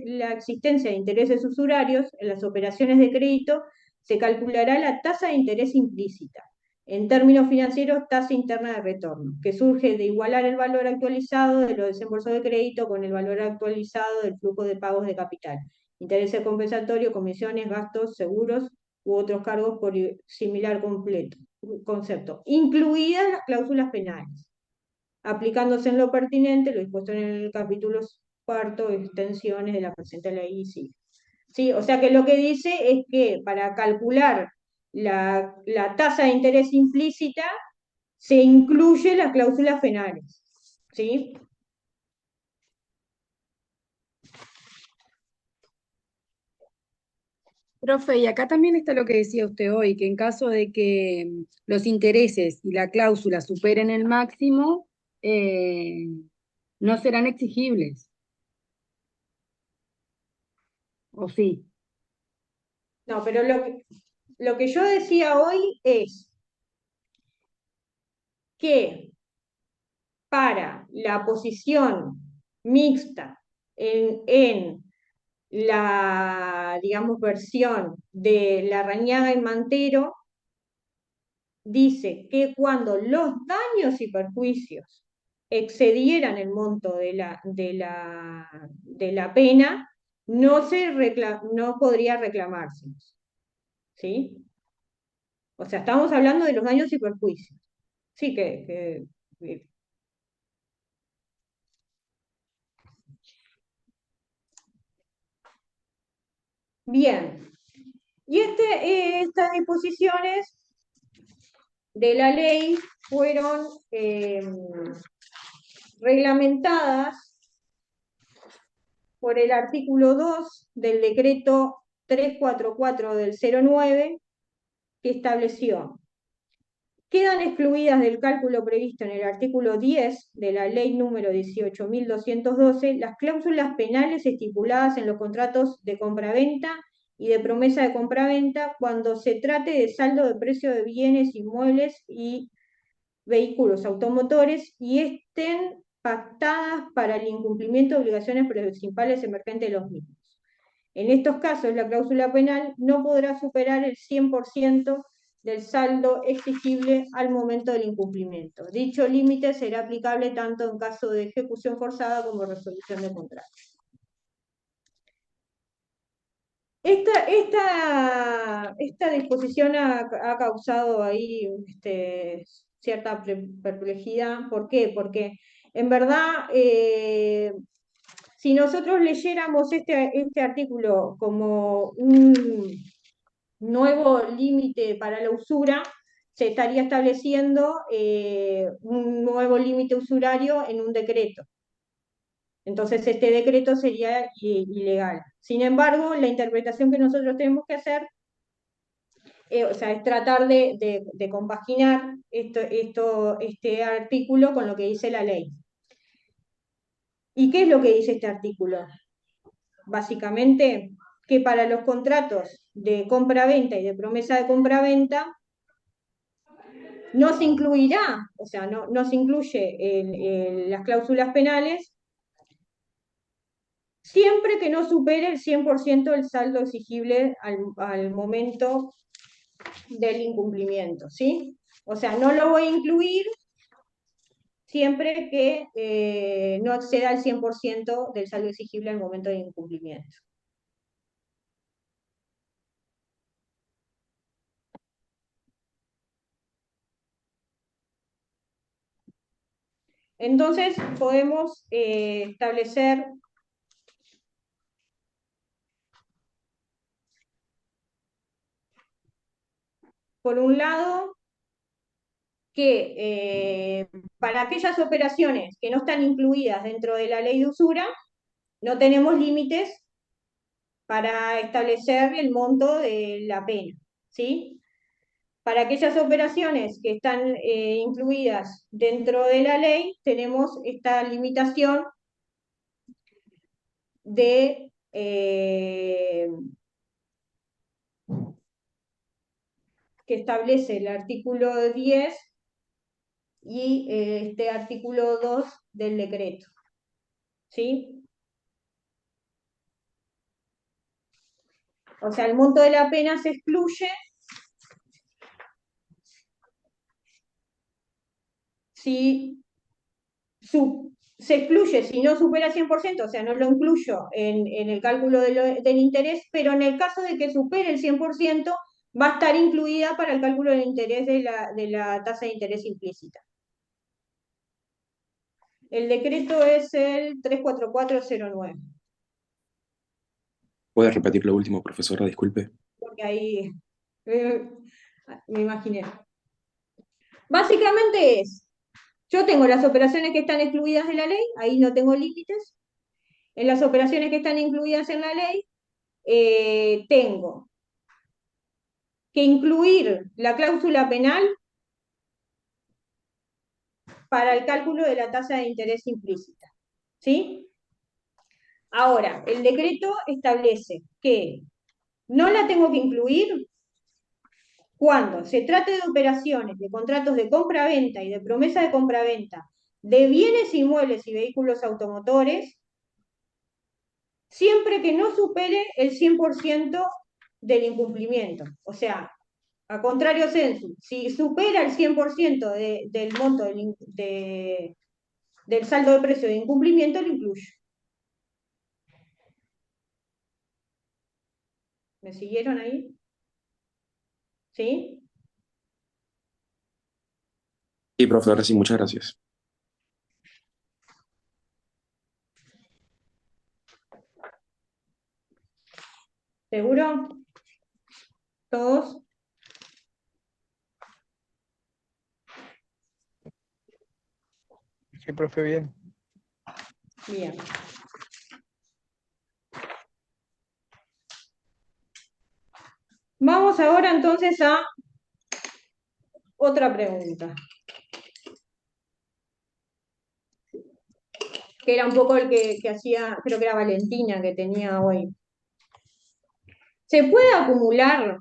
la existencia de intereses usurarios en las operaciones de crédito se calculará la tasa de interés implícita. En términos financieros, tasa interna de retorno, que surge de igualar el valor actualizado de los desembolsos de crédito con el valor actualizado del flujo de pagos de capital, intereses compensatorios, comisiones, gastos, seguros u otros cargos por similar concepto, incluidas las cláusulas penales, aplicándose en lo pertinente lo dispuesto en el capítulo cuarto, extensiones de la presente ley. Sí. ¿Sí? O sea que lo que dice es que para calcular la tasa de interés implícita se incluye las cláusulas penales. ¿Sí? Profe, y acá también está lo que decía usted hoy, que en caso de que los intereses y la cláusula superen el máximo, eh, no serán exigibles. ¿O sí? No, pero lo que yo decía hoy es que para la posición mixta en la, digamos, versión de Larrañaga y Mantero, dice que cuando los daños y perjuicios excedieran el monto de la pena, no podría reclamarse. ¿Sí? O sea, estamos hablando de los daños y perjuicios. Sí, bien. Y estas disposiciones de la ley fueron reglamentadas por el artículo 2 del decreto 344 del 09, que estableció: quedan excluidas del cálculo previsto en el artículo 10 de la ley número 18.212 las cláusulas penales estipuladas en los contratos de compraventa y de promesa de compraventa cuando se trate de saldo de precio de bienes inmuebles y vehículos automotores y estén pactadas para el incumplimiento de obligaciones principales emergentes de los mismos. En estos casos, la cláusula penal no podrá superar el 100% del saldo exigible al momento del incumplimiento. Dicho límite será aplicable tanto en caso de ejecución forzada como resolución de contrato. Esta disposición ha causado ahí cierta perplejidad. ¿Por qué? Porque en verdad, si nosotros leyéramos este artículo como un nuevo límite para la usura, se estaría estableciendo un nuevo límite usurario en un decreto. Entonces este decreto sería ilegal. Sin embargo, la interpretación que nosotros tenemos que hacer o sea, es tratar de compaginar este artículo con lo que dice la ley. ¿Y qué es lo que dice este artículo? Básicamente, que para los contratos de compra-venta y de promesa de compra-venta no se incluirá, o sea, no se incluye las cláusulas penales siempre que no supere el 100% el saldo exigible al momento del incumplimiento, ¿sí? O sea, no lo voy a incluir siempre que no exceda el 100% del saldo exigible al momento del incumplimiento. Entonces, podemos establecer por un lado que para aquellas operaciones que no están incluidas dentro de la ley de usura, no tenemos límites para establecer el monto de la pena, ¿sí? Para aquellas operaciones que están incluidas dentro de la ley, tenemos esta limitación de que establece el artículo 10 y este artículo 2 del decreto, ¿sí? O sea, el monto de la pena se excluye si se excluye si no supera el 100%, o sea, no lo incluyo en el cálculo del interés, pero en el caso de que supere el 100%, va a estar incluida para el cálculo del interés de la tasa de interés implícita. El decreto es el 34409. ¿Puede repetir lo último, profesora? Disculpe. Porque ahí me imaginé. Básicamente yo tengo las operaciones que están excluidas de la ley, ahí no tengo límites. En las operaciones que están incluidas en la ley, tengo que incluir la cláusula penal para el cálculo de la tasa de interés implícita, ¿sí? Ahora, el decreto establece que no la tengo que incluir cuando se trate de operaciones, de contratos de compra-venta y de promesa de compra-venta de bienes inmuebles y vehículos automotores, siempre que no supere el 100% del incumplimiento. O sea, a contrario sensu, si supera el 100% del monto del saldo de precio de incumplimiento, lo incluyo. ¿Me siguieron ahí? ¿Sí? Sí, profesora, sí, muchas gracias. ¿Seguro? ¿Todos? Sí, profe, bien. Bien. Vamos ahora entonces a otra pregunta. Que era un poco el que hacía, creo que era Valentina que tenía hoy. ¿Se puede acumular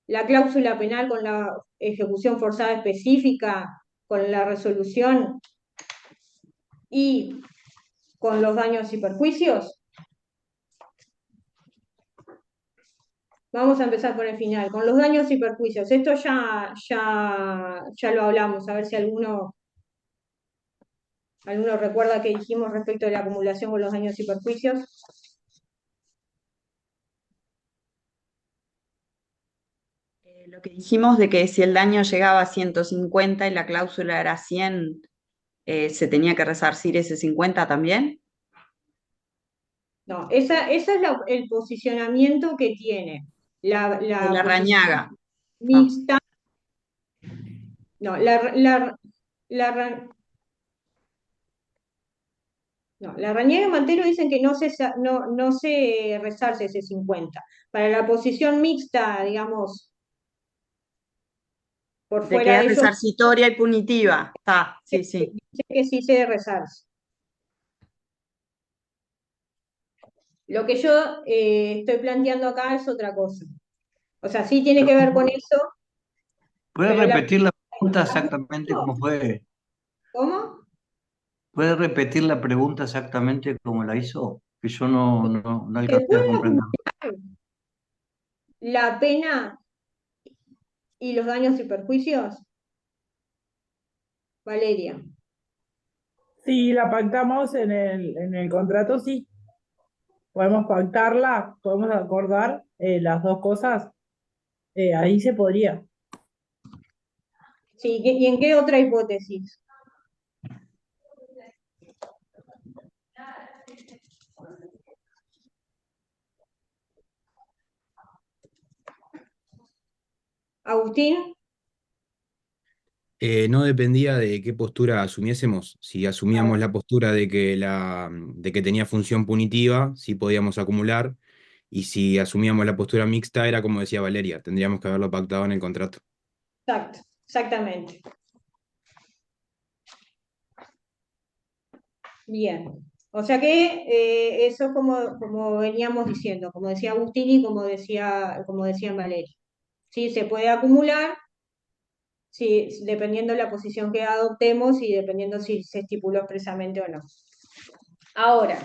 la cláusula penal con la ejecución forzada específica, con la resolución y con los daños y perjuicios? Vamos a empezar por el final, con los daños y perjuicios. Esto ya lo hablamos, a ver si alguno recuerda qué dijimos respecto de la acumulación con los daños y perjuicios. Lo que dijimos de que si el daño llegaba a 150 y la cláusula era 100, ¿se tenía que resarcir ese 50 también? No, ese es el posicionamiento que tiene la De la posición Rañaga. mixta. No, la Rañaga y Mantero dicen que no se resarce ese 50. Para la posición mixta, digamos, por De que fuera es de ellos, resarcitoria y punitiva. Está, sí, sí. dice que sí se resarce. Lo que yo estoy planteando acá es otra cosa. O sea, sí tiene que ver con eso, ¿Puedes pero repetir la pregunta exactamente cómo fue? ¿Cómo? ¿Puedes repetir la pregunta exactamente como la hizo? Que yo no ¿Se alcancé a puede comprender. acumular la pena y los daños y perjuicios? Valeria. Si la pactamos en el contrato, sí. Podemos pactarla, podemos acordar las dos cosas. Ahí se podría. Sí, ¿y en qué otra hipótesis? Agustín, No dependía de qué postura asumiésemos. Si asumíamos la postura de que tenía función punitiva, sí podíamos acumular. Y si asumíamos la postura mixta, era como decía Valeria, tendríamos que haberlo pactado en el contrato. exacto, exactamente. Bien. O sea que eso como veníamos diciendo, como decía Agustín y como decía Valeria. Sí, se puede acumular, sí, dependiendo de la posición que adoptemos y dependiendo si se estipuló expresamente o no. Ahora,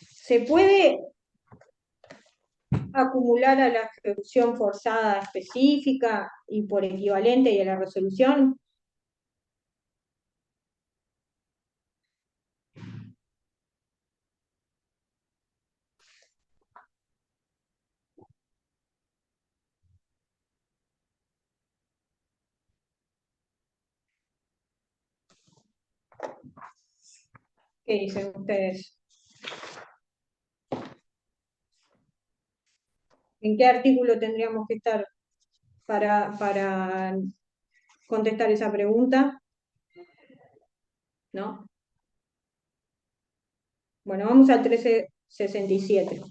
¿se puede acumular a la ejecución forzada específica y por equivalente y a la resolución? ¿Qué dicen ustedes? ¿En qué artículo tendríamos que estar para contestar esa pregunta? ¿No? Bueno, vamos al 1367.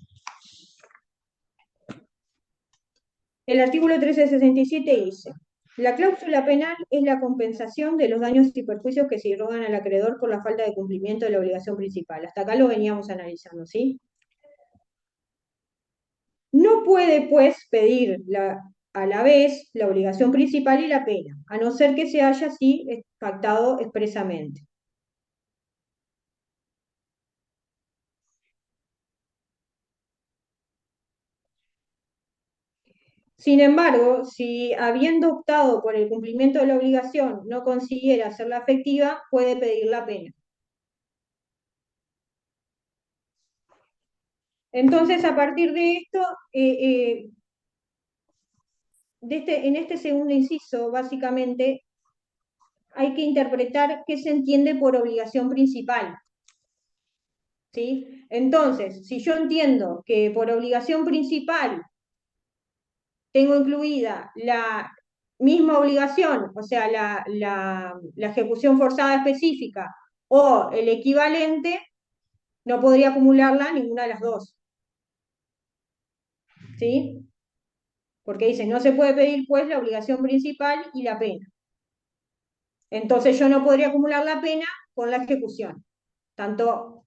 El artículo 1367 dice: la cláusula penal es la compensación de los daños y perjuicios que se irrogan al acreedor por la falta de cumplimiento de la obligación principal. Hasta acá lo veníamos analizando, ¿sí? No puede, pues, pedir a la vez la obligación principal y la pena, a no ser que se haya así pactado expresamente. Sin embargo, si habiendo optado por el cumplimiento de la obligación no consiguiera hacerla efectiva, puede pedir la pena. Entonces, a partir de esto, en este segundo inciso, básicamente, hay que interpretar qué se entiende por obligación principal. ¿Sí? Entonces, si yo entiendo que por obligación principal tengo incluida la misma obligación, o sea, la ejecución forzada específica o el equivalente, no podría acumularla ninguna de las dos. ¿Sí? Porque dice, no se puede pedir pues la obligación principal y la pena. Entonces yo no podría acumular la pena con la ejecución, tanto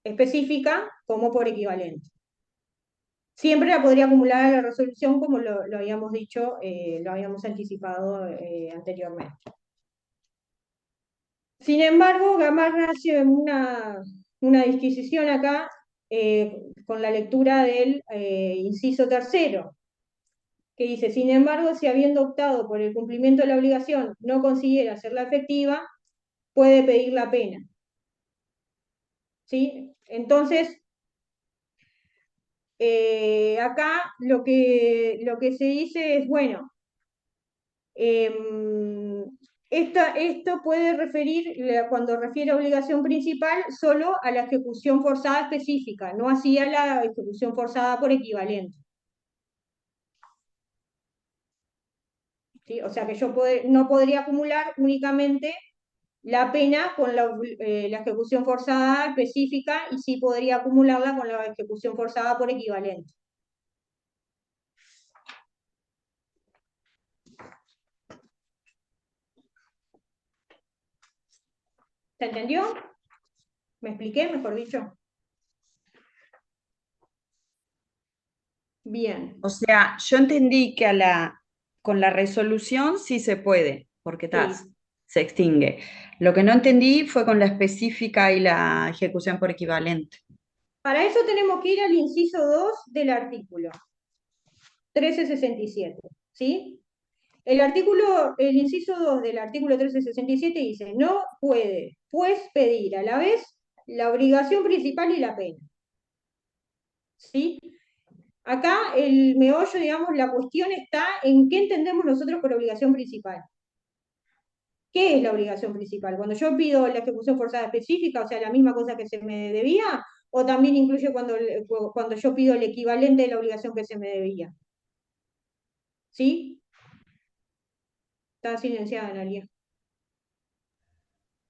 específica como por equivalente. Siempre la podría acumular a la resolución como lo habíamos dicho, lo habíamos anticipado anteriormente. Sin embargo, Gamarra hace una disquisición acá con la lectura del inciso tercero, que dice, sin embargo, si habiendo optado por el cumplimiento de la obligación no considera hacerla efectiva, puede pedir la pena. ¿Sí? Entonces, acá lo que se dice es, bueno, esto puede referir, cuando refiere a obligación principal, solo a la ejecución forzada específica, no así a la ejecución forzada por equivalente. ¿Sí? O sea que yo no podría acumular únicamente la pena con la ejecución forzada específica y sí podría acumularla con la ejecución forzada por equivalente. ¿Se entendió? ¿Me expliqué, mejor dicho? Bien. O sea, yo entendí que con la resolución sí se puede, porque Sí. se extingue. Lo que no entendí fue con la específica y la ejecución por equivalente. Para eso tenemos que ir al inciso 2 del artículo 1367, ¿sí? El inciso 2 del artículo 1367 dice, no puede, pues, pedir a la vez la obligación principal y la pena. ¿Sí? Acá el meollo, digamos, la cuestión está en qué entendemos nosotros por obligación principal. ¿Qué es la obligación principal? Cuando yo pido la ejecución forzada específica, o sea, la misma cosa que se me debía, o también incluye cuando yo pido el equivalente de la obligación que se me debía. ¿Sí? Está silenciada, Analia.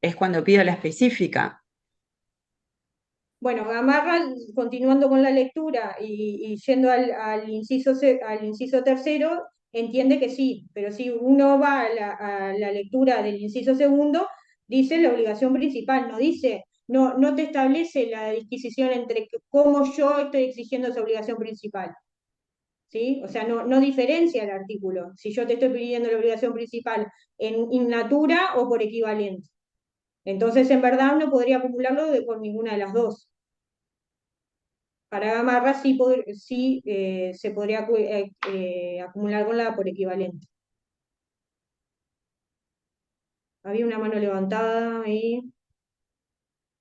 Es cuando pido la específica. Bueno, Gamarra, continuando con la lectura y yendo al inciso tercero, entiende que sí, pero si uno va a la lectura del inciso segundo, dice la obligación principal, no dice, no te establece la disquisición entre cómo yo estoy exigiendo esa obligación principal. ¿Sí? O sea, no diferencia el artículo, si yo te estoy pidiendo la obligación principal in natura o por equivalente. Entonces, en verdad, no podría acumularlo por ninguna de las dos. Para Gamarra sí, se podría acumular con la por equivalente. Había una mano levantada ahí.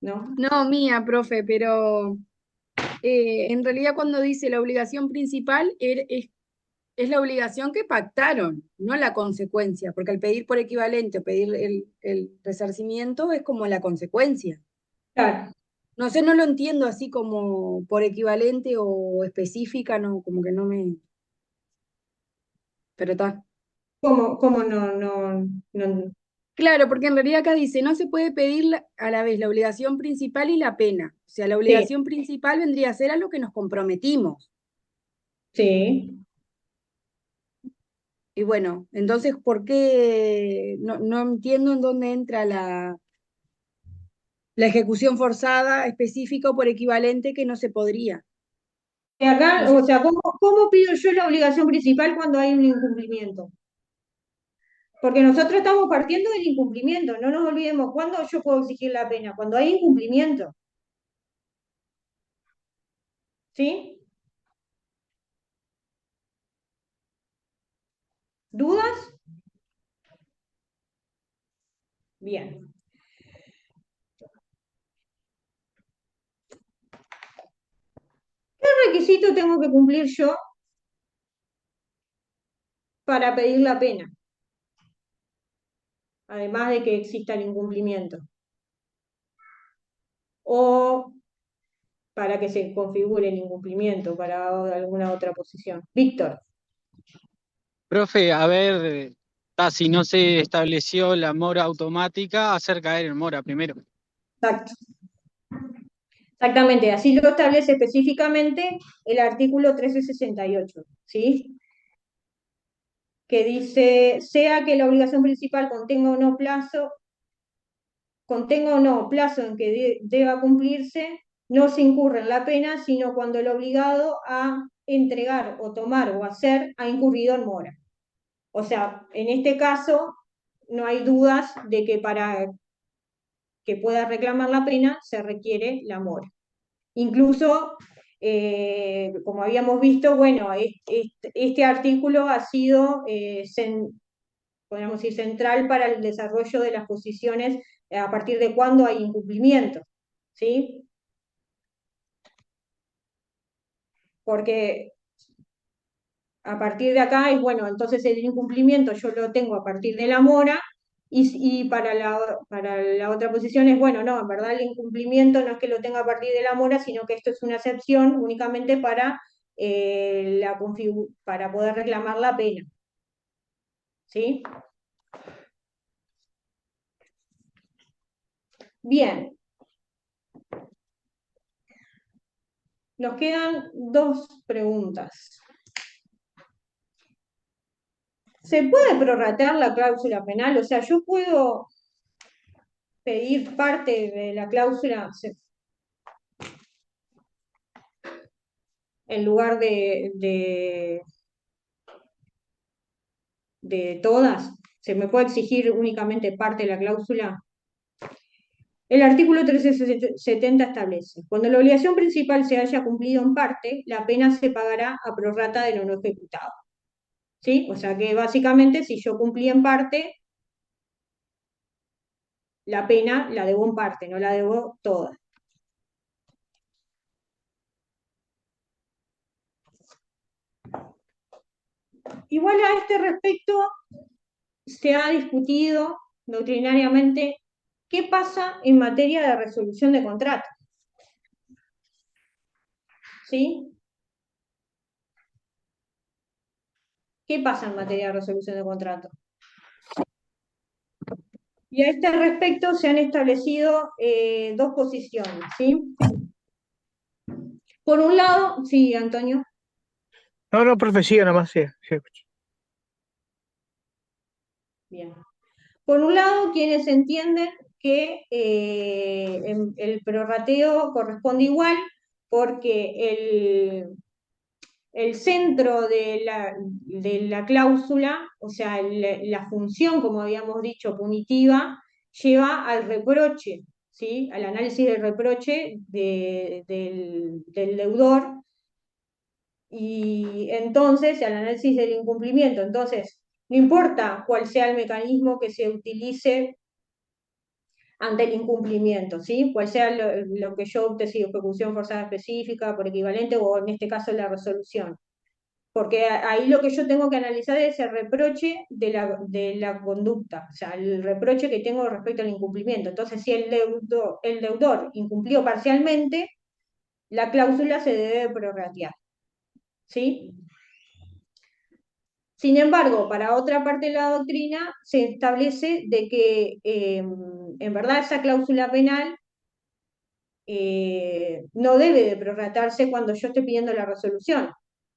¿No? No, mía, profe, pero en realidad cuando dice la obligación principal es la obligación que pactaron, no la consecuencia, porque al pedir por equivalente o pedir el resarcimiento es como la consecuencia. Claro. No sé, no lo entiendo así como por equivalente o específica, no, como que no me... Pero está. ¿Cómo no? Claro, porque en realidad acá dice, no se puede pedir a la vez la obligación principal y la pena. O sea, la Sí, obligación principal vendría a ser a lo que nos comprometimos. sí. Y bueno, entonces, ¿por qué? No entiendo en dónde entra la ejecución forzada específica o por equivalente que no se podría. Y acá, No sé o si... sea, ¿cómo pido yo la obligación principal cuando hay un incumplimiento? Porque nosotros estamos partiendo del incumplimiento, no nos olvidemos, ¿cuándo yo puedo exigir la pena? Cuando hay incumplimiento. ¿Sí? ¿Dudas? Bien. ¿Qué requisito tengo que cumplir yo para pedir la pena? Además de que exista el incumplimiento. O para que se configure el incumplimiento para alguna otra posición. Víctor. Profe, a ver, si no se estableció la mora automática, hacer caer en mora primero. Exacto. Exactamente, así lo establece específicamente el artículo 1368, ¿sí? Que dice, sea que la obligación principal contenga o no plazo en que deba cumplirse, no se incurre en la pena, sino cuando el obligado a entregar o tomar o hacer ha incurrido en mora. O sea, en este caso no hay dudas de que para que pueda reclamar la pena se requiere la mora. Incluso como habíamos visto, bueno, este artículo ha sido, podríamos decir, central para el desarrollo de las posiciones a partir de cuándo hay incumplimiento, ¿sí? Porque a partir de acá es, bueno, entonces el incumplimiento yo lo tengo a partir de la mora, y para la otra posición es, bueno, no, en verdad el incumplimiento no es que lo tenga a partir de la mora, sino que esto es una excepción únicamente para poder reclamar la pena. ¿Sí? Bien. Nos quedan dos preguntas. ¿Se puede prorratear la cláusula penal? O sea, yo puedo pedir parte de la cláusula en lugar de todas. ¿Se me puede exigir únicamente parte de la cláusula? El artículo 1370 establece: cuando la obligación principal se haya cumplido en parte, la pena se pagará a prorrata de lo no ejecutado. ¿Sí? O sea que básicamente si yo cumplí en parte, la pena la debo en parte, no la debo toda. Igual a este respecto se ha discutido doctrinariamente qué pasa en materia de resolución de contrato. ¿Sí? ¿Qué pasa en materia de resolución de contrato? Y a este respecto se han establecido dos posiciones, ¿sí? Por un lado, sí, Antonio. No, profe, siga nomás, sí. Bien. Por un lado, quienes entienden que el prorrateo corresponde igual porque el centro de la cláusula, o sea, la función, como habíamos dicho, punitiva, lleva al reproche, ¿sí? Al análisis del reproche del deudor, y entonces al análisis del incumplimiento. Entonces, no importa cuál sea el mecanismo que se utilice ante el incumplimiento, ¿sí? Cuál sea lo que yo opte, si ejecución forzada específica, por equivalente, o en este caso la resolución. Porque ahí lo que yo tengo que analizar es el reproche de la conducta, o sea, el reproche que tengo respecto al incumplimiento. Entonces, si el deudor incumplió parcialmente, la cláusula se debe prorratear, ¿sí? Sin embargo, para otra parte de la doctrina se establece de que en verdad esa cláusula penal no debe de prorratarse cuando yo esté pidiendo la resolución,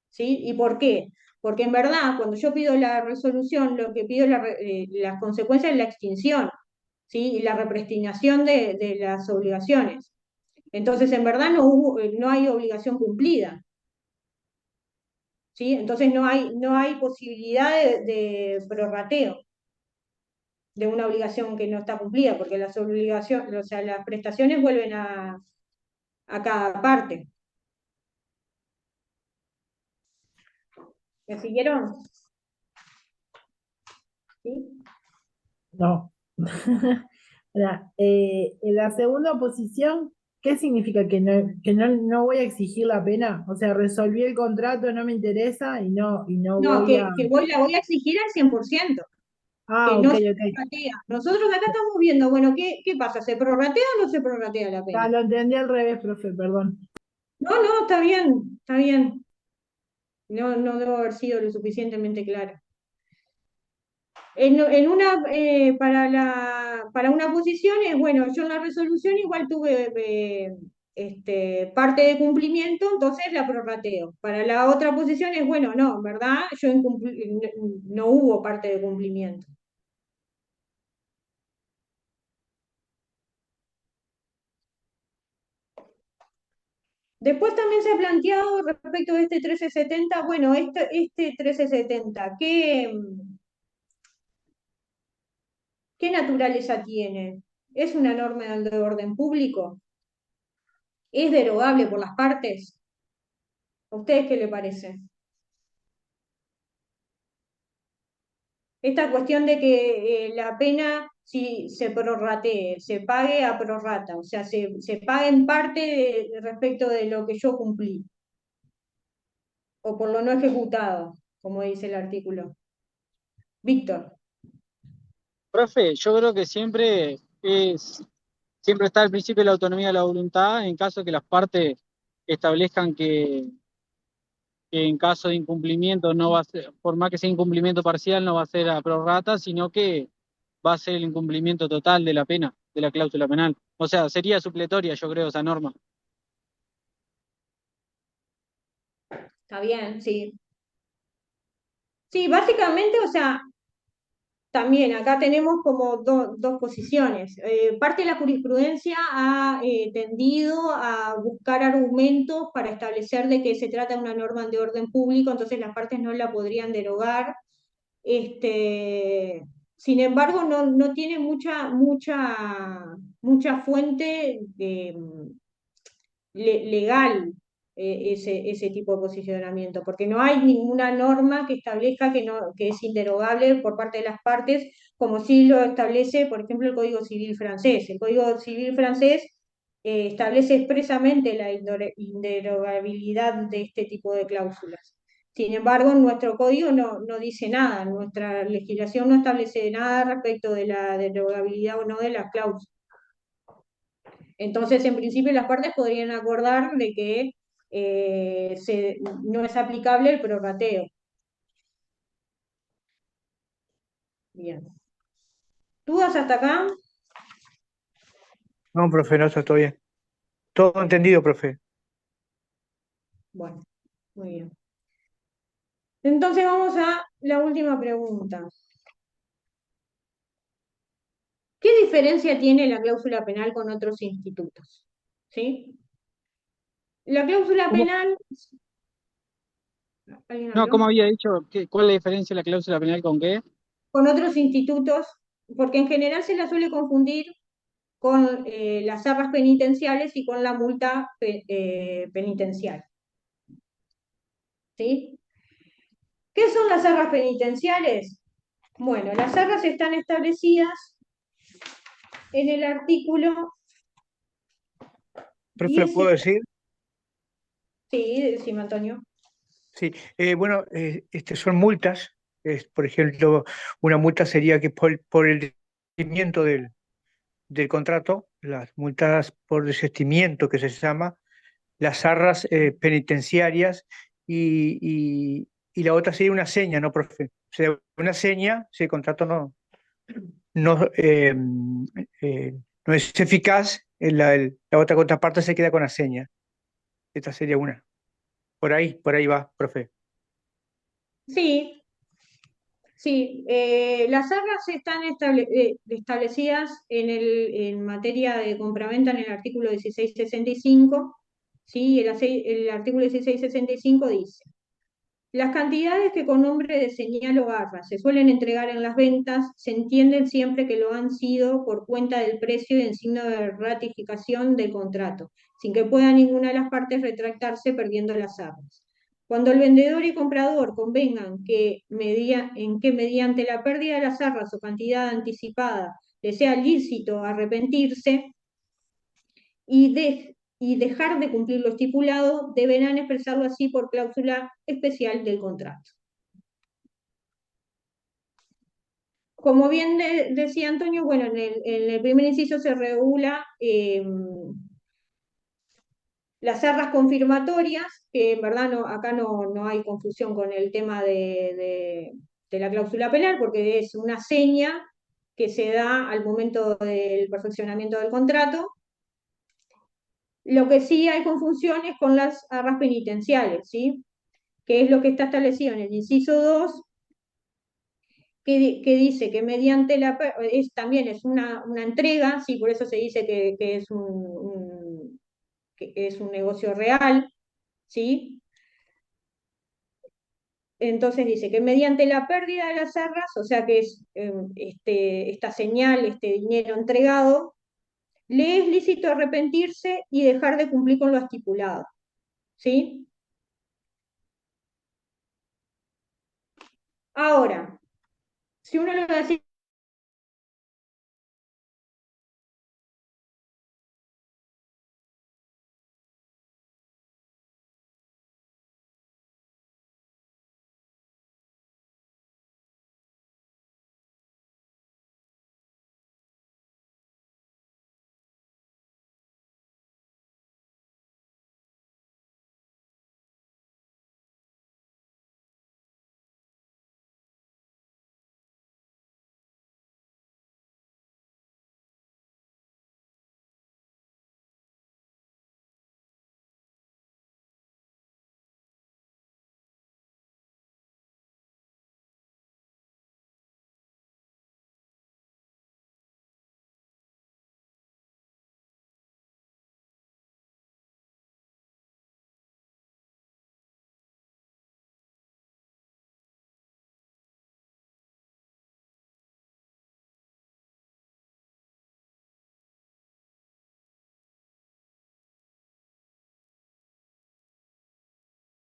¿sí? ¿Y por qué? Porque en verdad, cuando yo pido la resolución, lo que pido es las consecuencias de la extinción, ¿sí? Y la repristinación de las obligaciones. Entonces, en verdad no hay obligación cumplida, ¿sí? Entonces no hay posibilidad de prorrateo de una obligación que no está cumplida, porque las obligaciones, o sea, las prestaciones vuelven a cada parte. ¿Me siguieron? ¿Sí? No. Ahora, en la segunda posición, ¿qué significa que no voy a exigir la pena? O sea, resolví el contrato, no me interesa y no No, voy a... la voy a exigir al 100%, Ah, que ok, no se ok. prorratea. Nosotros acá estamos viendo, bueno, ¿qué pasa? ¿Se prorratea o no se prorratea la Ah, pena? lo entendí al revés, profe, perdón. No, está bien, está bien. No debo haber sido lo suficientemente clara. Para una posición es, bueno, yo en la resolución igual tuve parte de cumplimiento, entonces la prorrateo. Para la otra posición es, bueno, no, en verdad yo no hubo parte de cumplimiento. Después también se ha planteado respecto de este 1370, bueno, este 1370, ¿qué naturaleza tiene? ¿Es una norma de orden público? ¿Es derogable por las partes? ¿A ustedes qué le parece? Esta cuestión de que la pena si se prorratee, se pague a prorrata, o sea, se pague en parte respecto de lo que yo cumplí, o por lo no ejecutado, como dice el artículo. Víctor. Profe, yo creo que siempre está el principio de la autonomía de la voluntad en caso de que las partes establezcan que en caso de incumplimiento no va a ser, por más que sea incumplimiento parcial, no va a ser a prorrata, sino que va a ser el incumplimiento total de la pena, de la cláusula penal. O sea, sería supletoria, yo creo, esa norma. Está bien, sí. Sí, básicamente, o sea, también acá tenemos como dos posiciones. Parte de la jurisprudencia ha tendido a buscar argumentos para establecer de que se trata de una norma de orden público, entonces las partes no la podrían derogar. Sin embargo, no tiene mucha fuente legal ese tipo de posicionamiento, porque no hay ninguna norma que establezca que es inderogable por parte de las partes, como sí lo establece, por ejemplo, el Código Civil francés. El Código Civil francés establece expresamente la inderogabilidad de este tipo de cláusulas. Sin embargo, en nuestro código no dice nada, nuestra legislación no establece nada respecto de la derogabilidad o no de las cláusulas. Entonces, en principio, las partes podrían acordar de que no es aplicable el prorrateo. Bien. ¿Dudas hasta acá? No, profe, no, está todo bien. Todo entendido, profe. Bueno, muy bien. Entonces vamos a la última pregunta. ¿Qué diferencia tiene la cláusula penal con otros institutos? ¿Sí? La cláusula ¿Cómo? penal... ¿Alguien No, habló? ¿cómo había dicho? ¿Cuál es la diferencia de la cláusula penal con qué? Con otros institutos, porque en general se la suele confundir con las arras penitenciales y con la multa penitenciaria. ¿Sí? ¿Qué son las arras penitenciales? Bueno, las arras están establecidas en el artículo Profe, ¿le 10. puedo decir? Sí, decime, Antonio. Sí, bueno, son multas. Por ejemplo, una multa sería que por el desistimiento del contrato, las multas por desistimiento que se llama, las arras penitenciarias y la otra sería una seña, ¿no, profe? O sea, una seña, si el contrato no, no es eficaz, la otra contraparte se queda con la seña. Esta sería una. Por ahí va, profe. Sí, sí. Las arras están establecidas en materia de compraventa en el artículo 1665. ¿Sí? El artículo 1665 dice: las cantidades que con nombre de señal o barra se suelen entregar en las ventas se entienden siempre que lo han sido por cuenta del precio y en signo de ratificación del contrato, sin que pueda ninguna de las partes retractarse perdiendo las arras. Cuando el vendedor y comprador convengan en que mediante la pérdida de las arras o cantidad anticipada le sea lícito arrepentirse y dejar de cumplir lo estipulado, deberán expresarlo así por cláusula especial del contrato. Como bien decía Antonio, bueno, en el primer inciso se regula las arras confirmatorias, que en verdad acá no hay confusión con el tema de la cláusula penal, porque es una seña que se da al momento del perfeccionamiento del contrato. Lo que sí hay confusión es con las arras penitenciales, ¿sí? Que es lo que está establecido en el inciso 2, que dice que mediante también es una entrega, ¿sí? Por eso se dice que es un negocio real, ¿sí? Entonces dice que mediante la pérdida de las arras, o sea que es esta señal, este dinero entregado, le es lícito arrepentirse y dejar de cumplir con lo estipulado, ¿sí? Ahora, si uno lo ve así